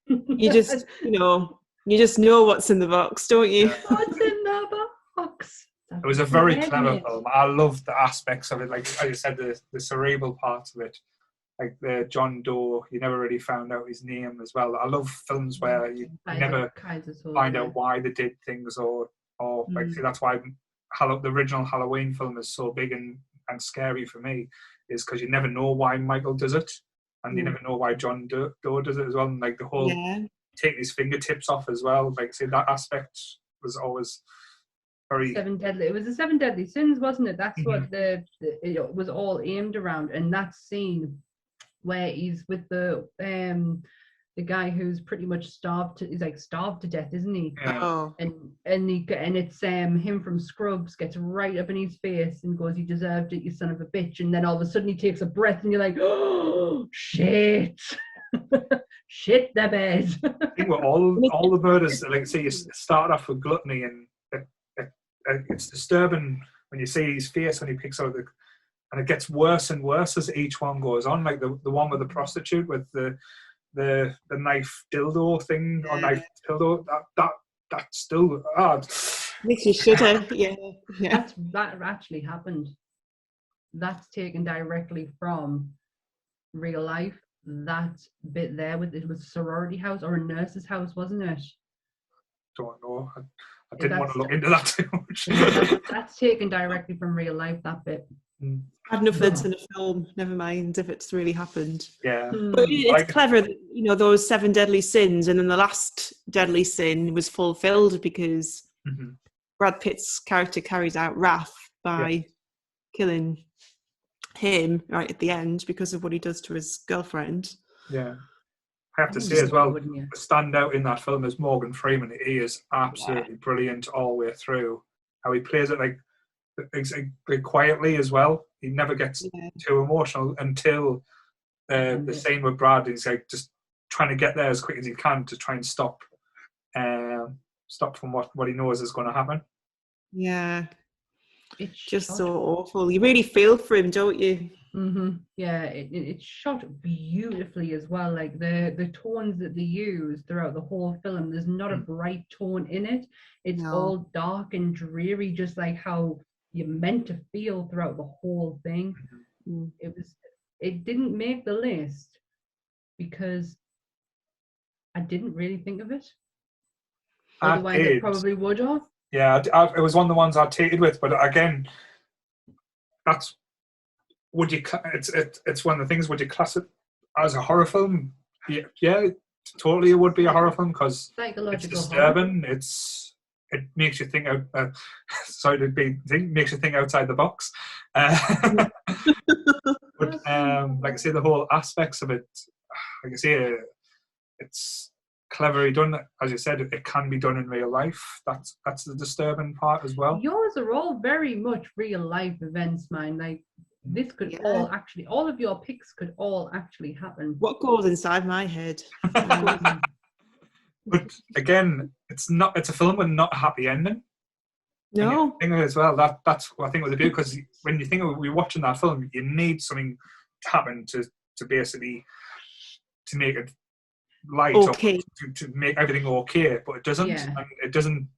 [SPEAKER 3] You just, you just know what's in the box, don't you?
[SPEAKER 1] Yeah. What's in the box?
[SPEAKER 2] It was a very clever film. I loved the aspects of it, like I said, the cerebral parts of it, like the John Doe. You never really found out his name as well. I love films where you never find out why they did things, or like, see, that's why the original Halloween film is so big and scary for me is because you never know why Michael does it, and you never know why John Doe does it as well. And like the whole taking his fingertips off as well, like say that aspect was always very
[SPEAKER 1] It was the 7 deadly sins, wasn't it? That's what it was all aimed around. And that scene where he's with the guy who's pretty much starved to death, isn't he?
[SPEAKER 2] Yeah.
[SPEAKER 3] Oh.
[SPEAKER 1] And it's him from Scrubs gets right up in his face and goes, "You deserved it, you son of a bitch." And then all of a sudden he takes a breath and you're like, "Oh shit." Shit the bed.
[SPEAKER 2] I think with all the murders, like say you start off with gluttony, and it's disturbing when you see his face when he picks out and it gets worse and worse as each one goes on. Like the one with the prostitute with the knife dildo thing or knife dildo, that still
[SPEAKER 3] makes you shudder. Yeah.
[SPEAKER 1] That actually happened. That's taken directly from real life. That bit there it was a sorority house or a nurse's house, wasn't it?
[SPEAKER 2] Don't know. I didn't want to look into that too much.
[SPEAKER 1] That's taken directly from real life, that bit.
[SPEAKER 3] Bad enough that it's in a film, never mind if it's really happened.
[SPEAKER 2] Yeah.
[SPEAKER 3] But it's clever that, those 7 deadly sins, and then the last deadly sin was fulfilled because Brad Pitt's character carries out wrath by killing him right at the end because of what he does to his girlfriend.
[SPEAKER 2] Yeah. I have to say as well, the standout in that film is Morgan Freeman. He is absolutely brilliant all the way through. How he plays it like quietly as well. He never gets too emotional until the scene with Brad. He's like just trying to get there as quick as he can to try and stop from what he knows is going to happen.
[SPEAKER 3] Yeah. It's just so awful. You really feel for him, don't you?
[SPEAKER 1] Yeah, it's shot beautifully as well. Like the tones that they use throughout the whole film, there's not a bright tone in it. It's all dark and dreary, just like how you're meant to feel throughout the whole thing. It didn't make the list because I didn't really think of it. Otherwise, it probably would have.
[SPEAKER 2] Yeah, it was one of the ones I taken with, but again, it's one of the things. Would you class it as a horror film? Yeah, totally. It would be a horror film because it's disturbing. Horror. It makes you think out. Makes you think outside the box. But like I say, the whole aspects of it, like I say, it's cleverly done. As you said, it can be done in real life. That's the disturbing part as well.
[SPEAKER 1] Yours are all very much real life events, man. Like this could all of your picks could all actually happen.
[SPEAKER 3] What goes inside my head?
[SPEAKER 2] But again, it's a film with not a happy ending.
[SPEAKER 3] No.
[SPEAKER 2] Thing as well. That's what I think was the beauty, because when you think of we're watching that film, you need something to happen to basically to make it light
[SPEAKER 3] okay.
[SPEAKER 2] or to make everything okay, but it doesn't. Yeah. And it doesn't.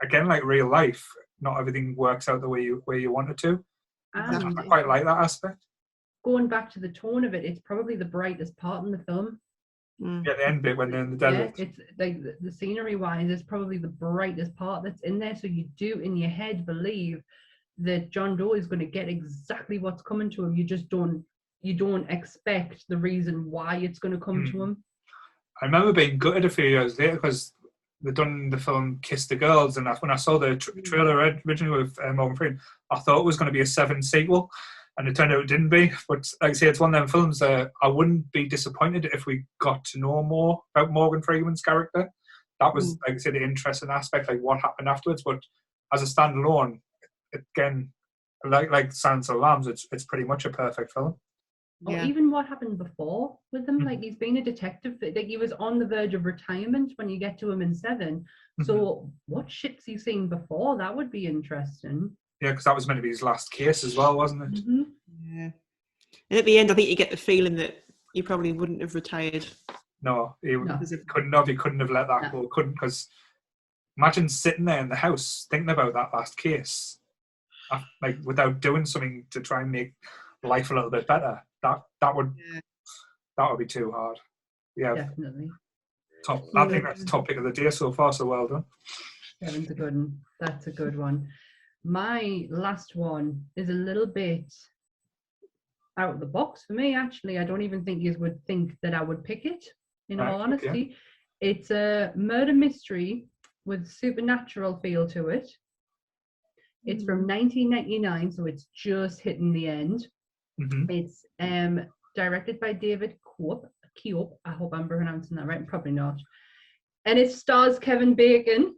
[SPEAKER 2] Again, like real life, not everything works out the way you want it to. I quite like that aspect.
[SPEAKER 1] Going back to the tone of it, it's probably the brightest part in the film.
[SPEAKER 2] Yeah, the end bit when they're in the desert.
[SPEAKER 1] Yeah, it's like the scenery wise, it's probably the brightest part that's in there. So you do in your head believe that John Doe is going to get exactly what's coming to him. You don't expect the reason why it's going to come to him.
[SPEAKER 2] I remember being gutted a few years later because they'd done the film Kiss the Girls, and when I saw the trailer originally with Morgan Freeman, I thought it was going to be a 7 sequel, and it turned out it didn't be. But like I say, it's one of them films that I wouldn't be disappointed if we got to know more about Morgan Freeman's character. That was, like I say, the interesting aspect, like what happened afterwards. But as a standalone, again, like Silence of the Lambs, it's pretty much a perfect film.
[SPEAKER 1] Or even what happened before with him, like he's been a detective, like he was on the verge of retirement when you get to him in 7. So what shit's he seen before? That would be interesting.
[SPEAKER 2] Yeah, because that was meant to be his last case as well, wasn't it?
[SPEAKER 3] Yeah. And at the end, I think you get the feeling that he probably wouldn't have retired.
[SPEAKER 2] No, he couldn't have. He couldn't have let that go. Couldn't, because imagine sitting there in the house thinking about that last case, like without doing something to try and make life a little bit better. That would be too hard. Yeah,
[SPEAKER 1] definitely.
[SPEAKER 2] I think that's the top pick of the day so far. So well done.
[SPEAKER 1] 7's a good one. That's a good one. my last one is a little bit out of the box for me, actually. I don't even think you would think that I would pick it, in all honesty.
[SPEAKER 2] Okay.
[SPEAKER 1] It's a murder mystery with supernatural feel to it. It's from 1999, so it's just hitting the end.
[SPEAKER 2] Mm-hmm.
[SPEAKER 1] It's directed by David Koop. I hope I'm pronouncing that right. Probably not. And it stars Kevin Bacon.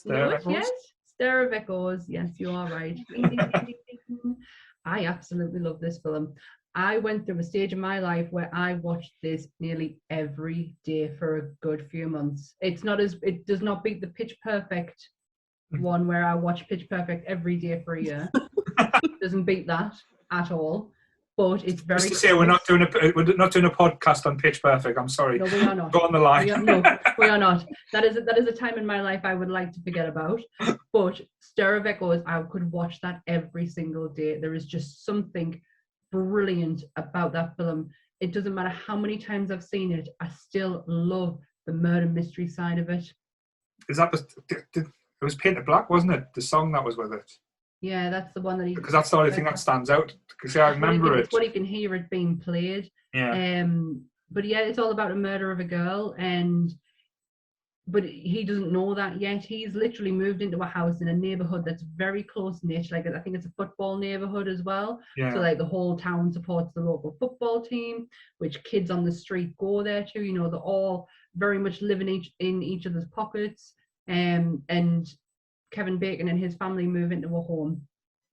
[SPEAKER 1] Yes? Stir of Echoes. Yes, you are right. Ding, ding, ding, ding, ding. I absolutely love this film. I went through a stage in my life where I watched this nearly every day for a good few months. It does not beat the Pitch Perfect one where I watch Pitch Perfect every day for a year. Doesn't beat that at all. But it's very.
[SPEAKER 2] Just to say, we're not doing a podcast on Pitch Perfect. I'm sorry.
[SPEAKER 1] No, we are not.
[SPEAKER 2] Go on the line.
[SPEAKER 1] We are not. That is a time in my life I would like to forget about. But Stir of Echoes, I could watch that every single day. There is just something brilliant about that film. It doesn't matter how many times I've seen it. I still love the murder mystery side of it.
[SPEAKER 2] Is that it was Painted Black, wasn't it? The song that was with it.
[SPEAKER 1] Yeah, that's the one that
[SPEAKER 2] because that's the only thing that stands out. Because I remember it.
[SPEAKER 1] It's what you can hear it being played.
[SPEAKER 2] Yeah.
[SPEAKER 1] But yeah, it's all about a murder of a girl, but he doesn't know that yet. He's literally moved into a house in a neighborhood that's very close knit. Like, I think it's a football neighborhood as well.
[SPEAKER 2] Yeah.
[SPEAKER 1] So like the whole town supports the local football team, which kids on the street go there to. You know, they're all very much living in each other's pockets. And Kevin Bacon and his family move into a home.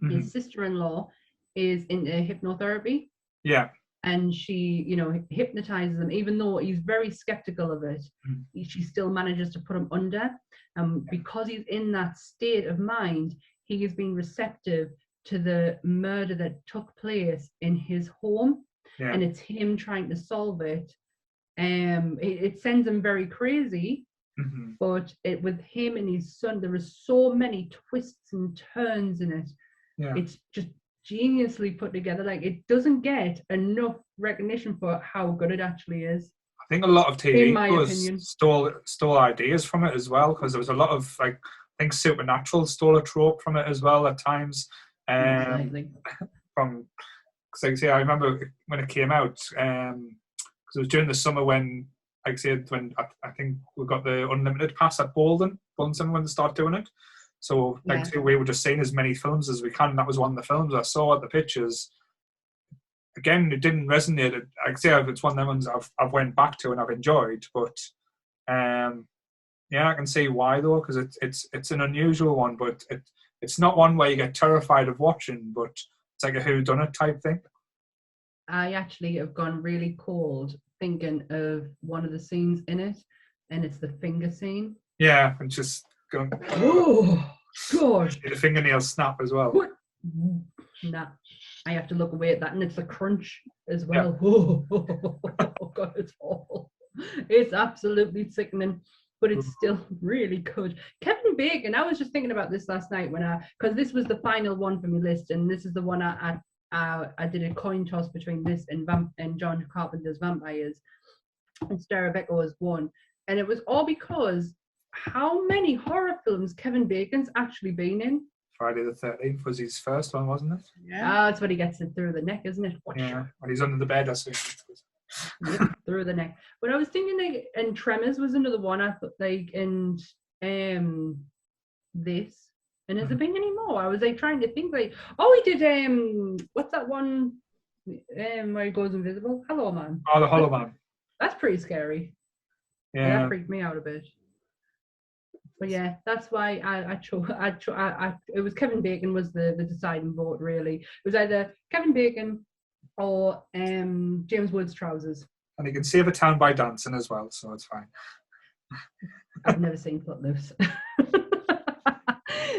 [SPEAKER 1] Mm-hmm. His sister-in-law is into hypnotherapy.
[SPEAKER 2] Yeah.
[SPEAKER 1] And she, hypnotizes him, even though he's very skeptical of it. Mm-hmm. She still manages to put him under. Because he's in that state of mind, he is being receptive to the murder that took place in his home. Yeah. And it's him trying to solve it. It sends him very crazy. Mm-hmm. But with him and his son, there are so many twists and turns in it. Yeah. It's just geniusly put together. Like, it doesn't get enough recognition for how good it actually is.
[SPEAKER 2] I think a lot of TV stole ideas from it as well, because there was a lot of, like, I think Supernatural stole a trope from it as well at times. Exactly. Because I remember when it came out, because it was during the summer when I think we got the unlimited pass at Bolton when they started doing it. So we were just seeing as many films as we can. That was one of the films I saw at the pictures. Again, it didn't resonate. It's one of the ones I've went back to and I've enjoyed. But I can see why though, because it's an unusual one, but it's not one where you get terrified of watching. But it's like a whodunit type thing.
[SPEAKER 1] I actually have gone really cold thinking of one of the scenes in it, and it's the finger scene.
[SPEAKER 2] Yeah, and just going.
[SPEAKER 1] Oh God!
[SPEAKER 2] The fingernails snap as well.
[SPEAKER 1] What? Nah, I have to look away at that, and it's the crunch as well. Yeah. Oh God, it's awful. It's absolutely sickening, but it's still really good. Kevin Bacon. I was just thinking about this last night because this was the final one for my list, and this is the one I did a coin toss between this and John Carpenter's Vampires, and Stir of Echoes won. And it was all because how many horror films Kevin Bacon's actually been in.
[SPEAKER 2] Friday the 13th was his first one, wasn't it?
[SPEAKER 1] Yeah. That's what he gets it through the neck, isn't it?
[SPEAKER 2] Yeah, when he's under the bed, I see.
[SPEAKER 1] Yep, through the neck. But I was thinking, and Tremors was another one. I thought, and this. And has there been any more? I was trying to think he did what's that one where he goes invisible? Hollow Man.
[SPEAKER 2] Oh, the Hollow Man.
[SPEAKER 1] That's pretty scary. Yeah, that freaked me out a bit. But yeah, that's why I chose. It was Kevin Bacon was the deciding vote. Really, it was either Kevin Bacon or James Woods' Trousers.
[SPEAKER 2] And he can save a town by dancing as well, so it's fine.
[SPEAKER 1] I've never seen Footloose.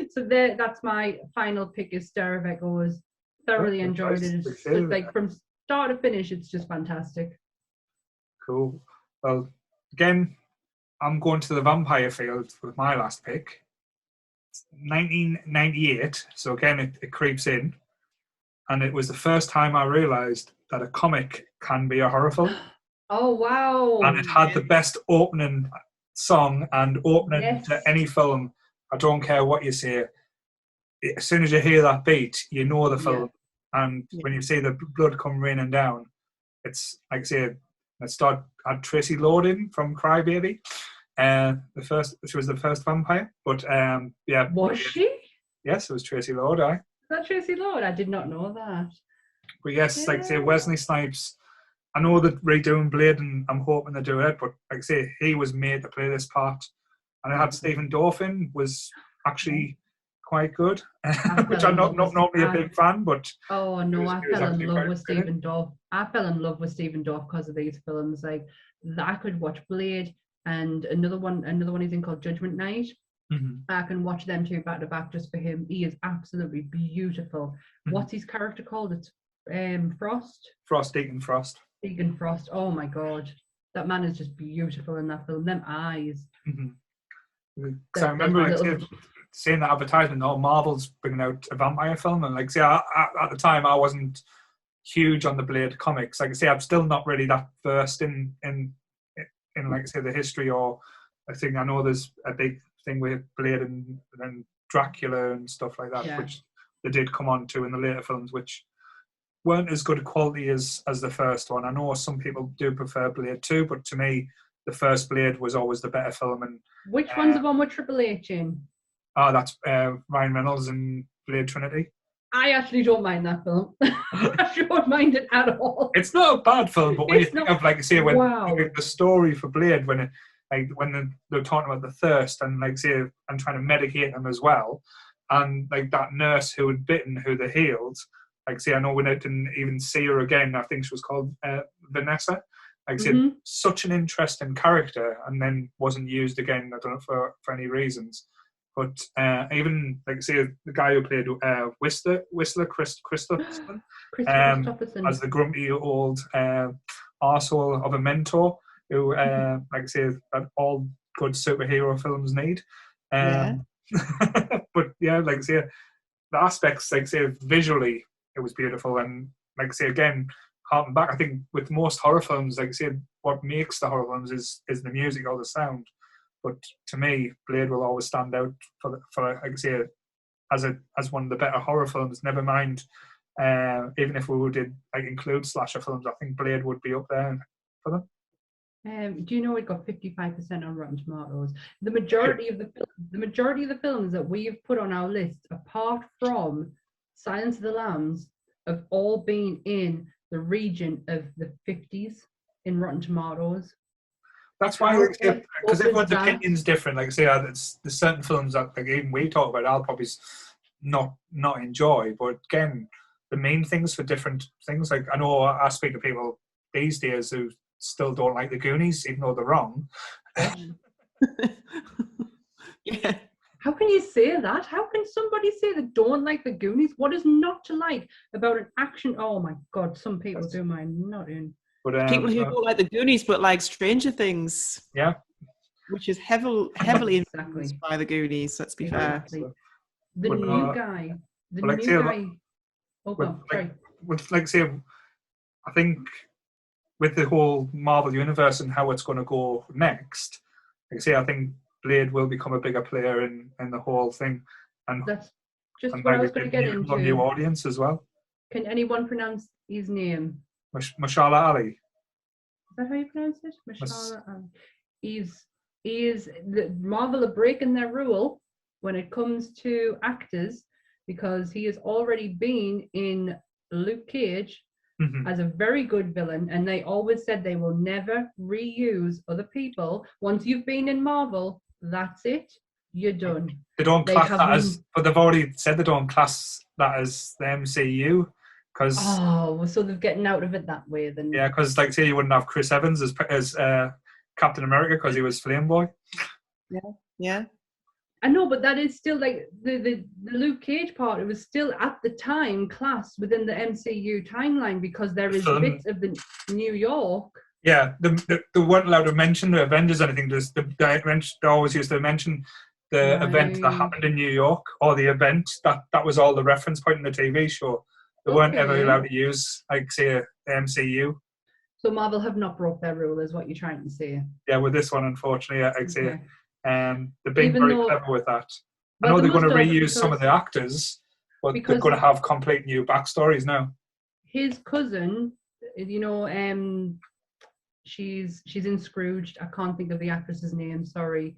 [SPEAKER 1] So that's my final pick is Stir of Echoes. Thoroughly enjoyed it. It's like from start to finish, it's just fantastic.
[SPEAKER 2] Cool. Well, again, I'm going to the vampire field with my last pick. It's 1998, so again, it creeps in. And it was the first time I realised that a comic can be a horror film.
[SPEAKER 1] Oh, wow.
[SPEAKER 2] And it had the best opening song and opening to any film. I don't care what you say. as soon as you hear that beat, you know the film. And
[SPEAKER 3] Yeah.
[SPEAKER 2] when you see the blood come raining down, it's like I say, had Tracy Lord in from Crybaby. She was the first vampire, but yeah.
[SPEAKER 1] Was she?
[SPEAKER 2] Yes, it was Tracy Lord.
[SPEAKER 1] Is that Tracy Lord? I did not know that.
[SPEAKER 2] But yes, like I say, Wesley Snipes. I know that redoing Blade, and I'm hoping they do it. But like I say, he was made to play this part, and I had Stephen Dorff was actually quite good, which I'm not normally a big fan, but
[SPEAKER 1] oh no, I fell in love with
[SPEAKER 2] good.
[SPEAKER 1] Stephen Dorff. I fell in love with Stephen Dorff because of these films. Like I could watch Blade and another one he's in called Judgment Night.
[SPEAKER 2] Mm-hmm.
[SPEAKER 1] I can watch them two back to back just for him. He is absolutely beautiful. Mm-hmm. What's his character called? It's
[SPEAKER 2] Deacon Frost.
[SPEAKER 1] Deacon Frost. Oh my god, that man is just beautiful in that film. Them eyes.
[SPEAKER 2] Mm-hmm. So I remember seeing that advertisement. Oh, Marvel's bringing out a vampire film, and like say, at the time I wasn't huge on the Blade comics. Like I say, I'm still not really that versed in like say the history, or I think I know there's a big thing with Blade and Dracula and stuff like that, which they did come on to in the later films, which weren't as good a quality as the first one. I know some people do prefer Blade 2, but to me, the first Blade was always the better film. And
[SPEAKER 1] which one's the one with Triple H in?
[SPEAKER 2] Oh, that's Ryan Reynolds and Blade Trinity.
[SPEAKER 1] I actually don't mind that film. I don't mind it at all.
[SPEAKER 2] It's not a bad film, but when you think of, like, say, when the story for Blade, when they're talking about the thirst and, like, say, and trying to medicate them as well, and, like, that nurse who had bitten, who they healed, like, say, I know when I didn't even see her again, I think she was called Vanessa. Like I said, such an interesting character, and then wasn't used again, I don't know, for any reasons. But even, like I say, the guy who played Whistler, Christopherson, as the grumpy old arsehole of a mentor who, like I say, that all good superhero films need. But yeah, like I say, the aspects, like I say, visually, it was beautiful. And like I say, again, harking back, I think with most horror films, like I say, what makes the horror films is the music or the sound. But to me, Blade will always stand out for like I say, as one of the better horror films. Never mind, even if we did like include slasher films, I think Blade would be up there for them.
[SPEAKER 1] Do you know it got 55% on Rotten Tomatoes? The majority of the films that we have put on our list, apart from Silence of the Lambs, have all been in the region of the 50s in Rotten Tomatoes.
[SPEAKER 2] That's why, because everyone's opinion's different. Like I say, there's certain films that, like, even we talk about, I'll probably not enjoy. But again, the main things for different things. Like I know I speak to people these days who still don't like the Goonies, even though they're wrong.
[SPEAKER 3] Yeah.
[SPEAKER 1] How can you say that? How can somebody say they don't like the Goonies? What is not to like about an action? Oh my God, some people do mind not in.
[SPEAKER 2] But,
[SPEAKER 3] people who don't like the Goonies but like Stranger Things.
[SPEAKER 2] Yeah.
[SPEAKER 3] Which is heavily influenced by the Goonies, let's be fair.
[SPEAKER 1] The new guy. Oh, well, sorry.
[SPEAKER 2] Like I say, I think with the whole Marvel universe and how it's going to go next, like I say, I think Blade will become a bigger player in the whole thing. And
[SPEAKER 1] that's just what I was going to get into.
[SPEAKER 2] A new audience as well.
[SPEAKER 1] Can anyone pronounce his name?
[SPEAKER 2] Mashallah Ali.
[SPEAKER 1] Is that how you pronounce it? Mashallah Ali. The Marvel are breaking their rule when it comes to actors, because he has already been in Luke Cage as a very good villain, and they always said they will never reuse other people. Once you've been in Marvel, that's it. You're done.
[SPEAKER 2] They don't class that as, but they've already said they don't class that as the MCU.
[SPEAKER 1] So they're getting out of it that way then.
[SPEAKER 2] Yeah, because like say you wouldn't have Chris Evans as Captain America because he was Flame Boy.
[SPEAKER 3] Yeah.
[SPEAKER 1] I know, but that is still like the Luke Cage part. It was still at the time classed within the MCU timeline because there is bits of the New York. Yeah,
[SPEAKER 2] they weren't allowed to mention the Avengers or anything. They always used to mention the event that happened in New York, or the event that was all the reference point in the TV show. They weren't ever allowed to use, like, say, the MCU.
[SPEAKER 1] So Marvel have not broke their rule, is what you're trying to say?
[SPEAKER 2] Yeah, with this one, unfortunately, I'd say they're being very clever with that. I know
[SPEAKER 1] Well,
[SPEAKER 2] they're
[SPEAKER 1] they
[SPEAKER 2] going to
[SPEAKER 1] must have,
[SPEAKER 2] reuse some of the actors, but they're going to have complete new backstories now.
[SPEAKER 1] His cousin, you know, she's in Scrooged. I can't think of the actress's name, sorry.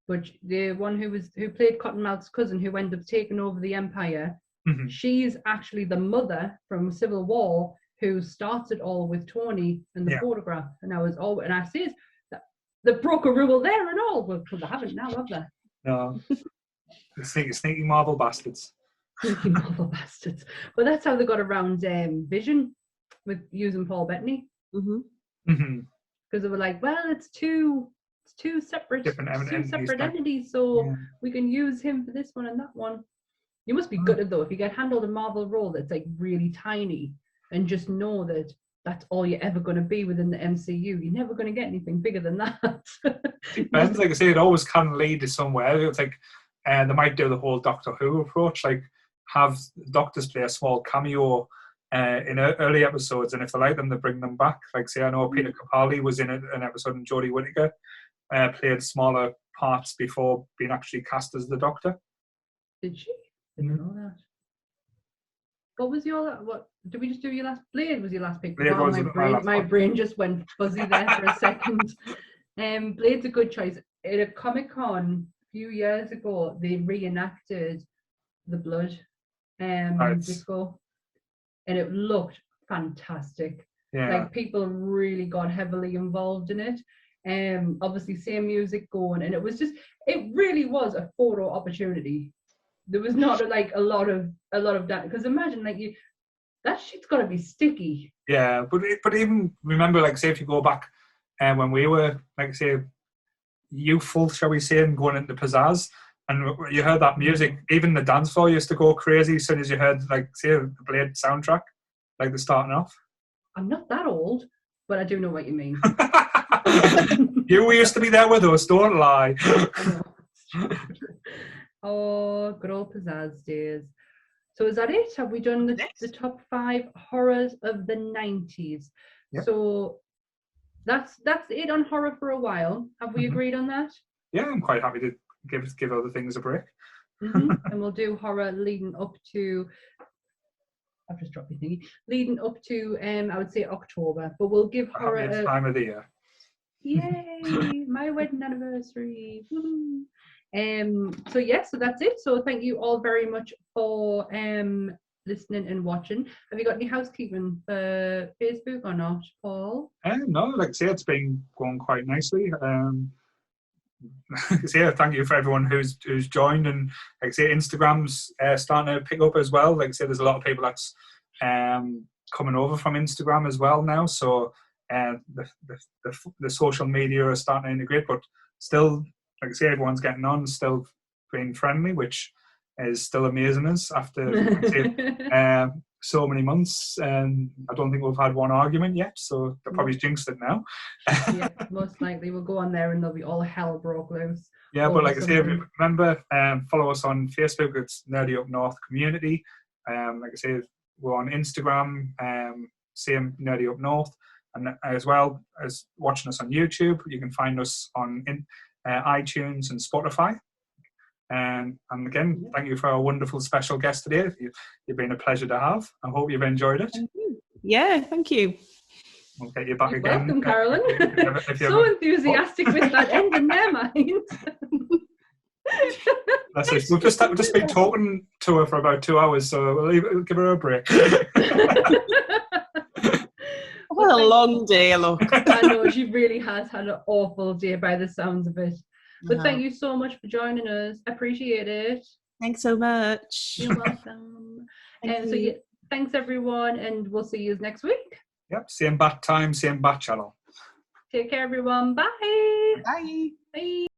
[SPEAKER 1] But the one who played Cottonmouth's cousin, who ended up taking over the Empire, she's actually the mother from Civil War who starts it all with Tony and the photograph. And I says that they broke a rule there and all. Well, they haven't now, have they?
[SPEAKER 2] No. Sneaky Marvel bastards.
[SPEAKER 1] Sneaky Marvel bastards. Well, that's how they got around Vision with using Paul Bettany. Because they were like, well, it's two separate entities, so we can use him for this one and that one. You must be gutted though if you get handled a Marvel role that's like really tiny and just know that that's all you're ever going to be within the MCU. You're never going to get anything bigger than that.
[SPEAKER 2] Depends, like I say, it always can lead to somewhere. It's like they might do the whole Doctor Who approach, like have doctors play a small cameo in early episodes, and if they like them, they bring them back. Like, say, I know Peter Capaldi was in an episode, and Jodie Whittaker played smaller parts before being actually cast as the Doctor.
[SPEAKER 1] Did she? I didn't know that. What did we just do? Your last Blade was your last pick.
[SPEAKER 2] Blade was
[SPEAKER 1] my brain just went fuzzy there for a second. Blade's a good choice. At a Comic-Con a few years ago, they reenacted the Blood disco, and it looked fantastic. Like people really got heavily involved in it. Obviously same music going, and it really was a photo opportunity. There was not a lot of that, because imagine that shit's got to be sticky.
[SPEAKER 2] Yeah, but even remember, like, say if you go back when we were, like, say, youthful, shall we say, and going into pizzazz, and you heard that music, even the dance floor used to go crazy as soon as you heard, like, say, the Blade soundtrack, like they're starting off.
[SPEAKER 1] I'm not that old, but I do know what you mean.
[SPEAKER 2] You used to be there with us, don't lie.
[SPEAKER 1] Oh, good old pizzazz days. So is that it? Have we done the top 5 horrors of the 90s? Yep. So that's it on horror for a while. Have we agreed on that?
[SPEAKER 2] Yeah, I'm quite happy to give other things a break.
[SPEAKER 1] And we'll do horror leading up to, I've just dropped your thingy, leading up to I would say October, but we'll give horror a
[SPEAKER 2] time of the year.
[SPEAKER 1] Yay, my wedding anniversary. So that's it. So thank you all very much for listening and watching. Have you got any housekeeping for Facebook or not, Paul?
[SPEAKER 2] No, like I say, it's been going quite nicely. Yeah, thank you for everyone who's joined, and like I say, Instagram's starting to pick up as well. Like I say, there's a lot of people that's coming over from Instagram as well now. So the social media are starting to integrate, but still, like I say, everyone's getting on, still being friendly, which is still amazing us after so many months. And I don't think we've had one argument yet, so they'll probably jinxed it now.
[SPEAKER 1] Yeah, most likely we'll go on there and there'll be all hell broke loose.
[SPEAKER 2] Yeah, but like I say, remember, follow us on Facebook. It's Nerdy Up North Community. Like I say, we're on Instagram, same Nerdy Up North, and as well as watching us on YouTube. You can find us on iTunes and Spotify. And again, thank you for our wonderful special guest today. You've been a pleasure to have. I hope you've enjoyed it.
[SPEAKER 3] Yeah, thank you.
[SPEAKER 2] We'll get you back
[SPEAKER 1] You're
[SPEAKER 2] again.
[SPEAKER 1] welcome, Carolyn. So enthusiastic with that end in their mind.
[SPEAKER 2] That's it. We've just been talking to her for about 2 hours, so we'll give her a break.
[SPEAKER 3] What a long day, look.
[SPEAKER 1] I know, she really has had an awful day by the sounds of it. But thank you so much for joining us. I appreciate it.
[SPEAKER 3] Thanks so much.
[SPEAKER 1] You're welcome. Thanks everyone, and we'll see you next week.
[SPEAKER 2] Yep, same bat time, same bat channel.
[SPEAKER 1] Take care, everyone. Bye.
[SPEAKER 3] Bye.
[SPEAKER 1] Bye.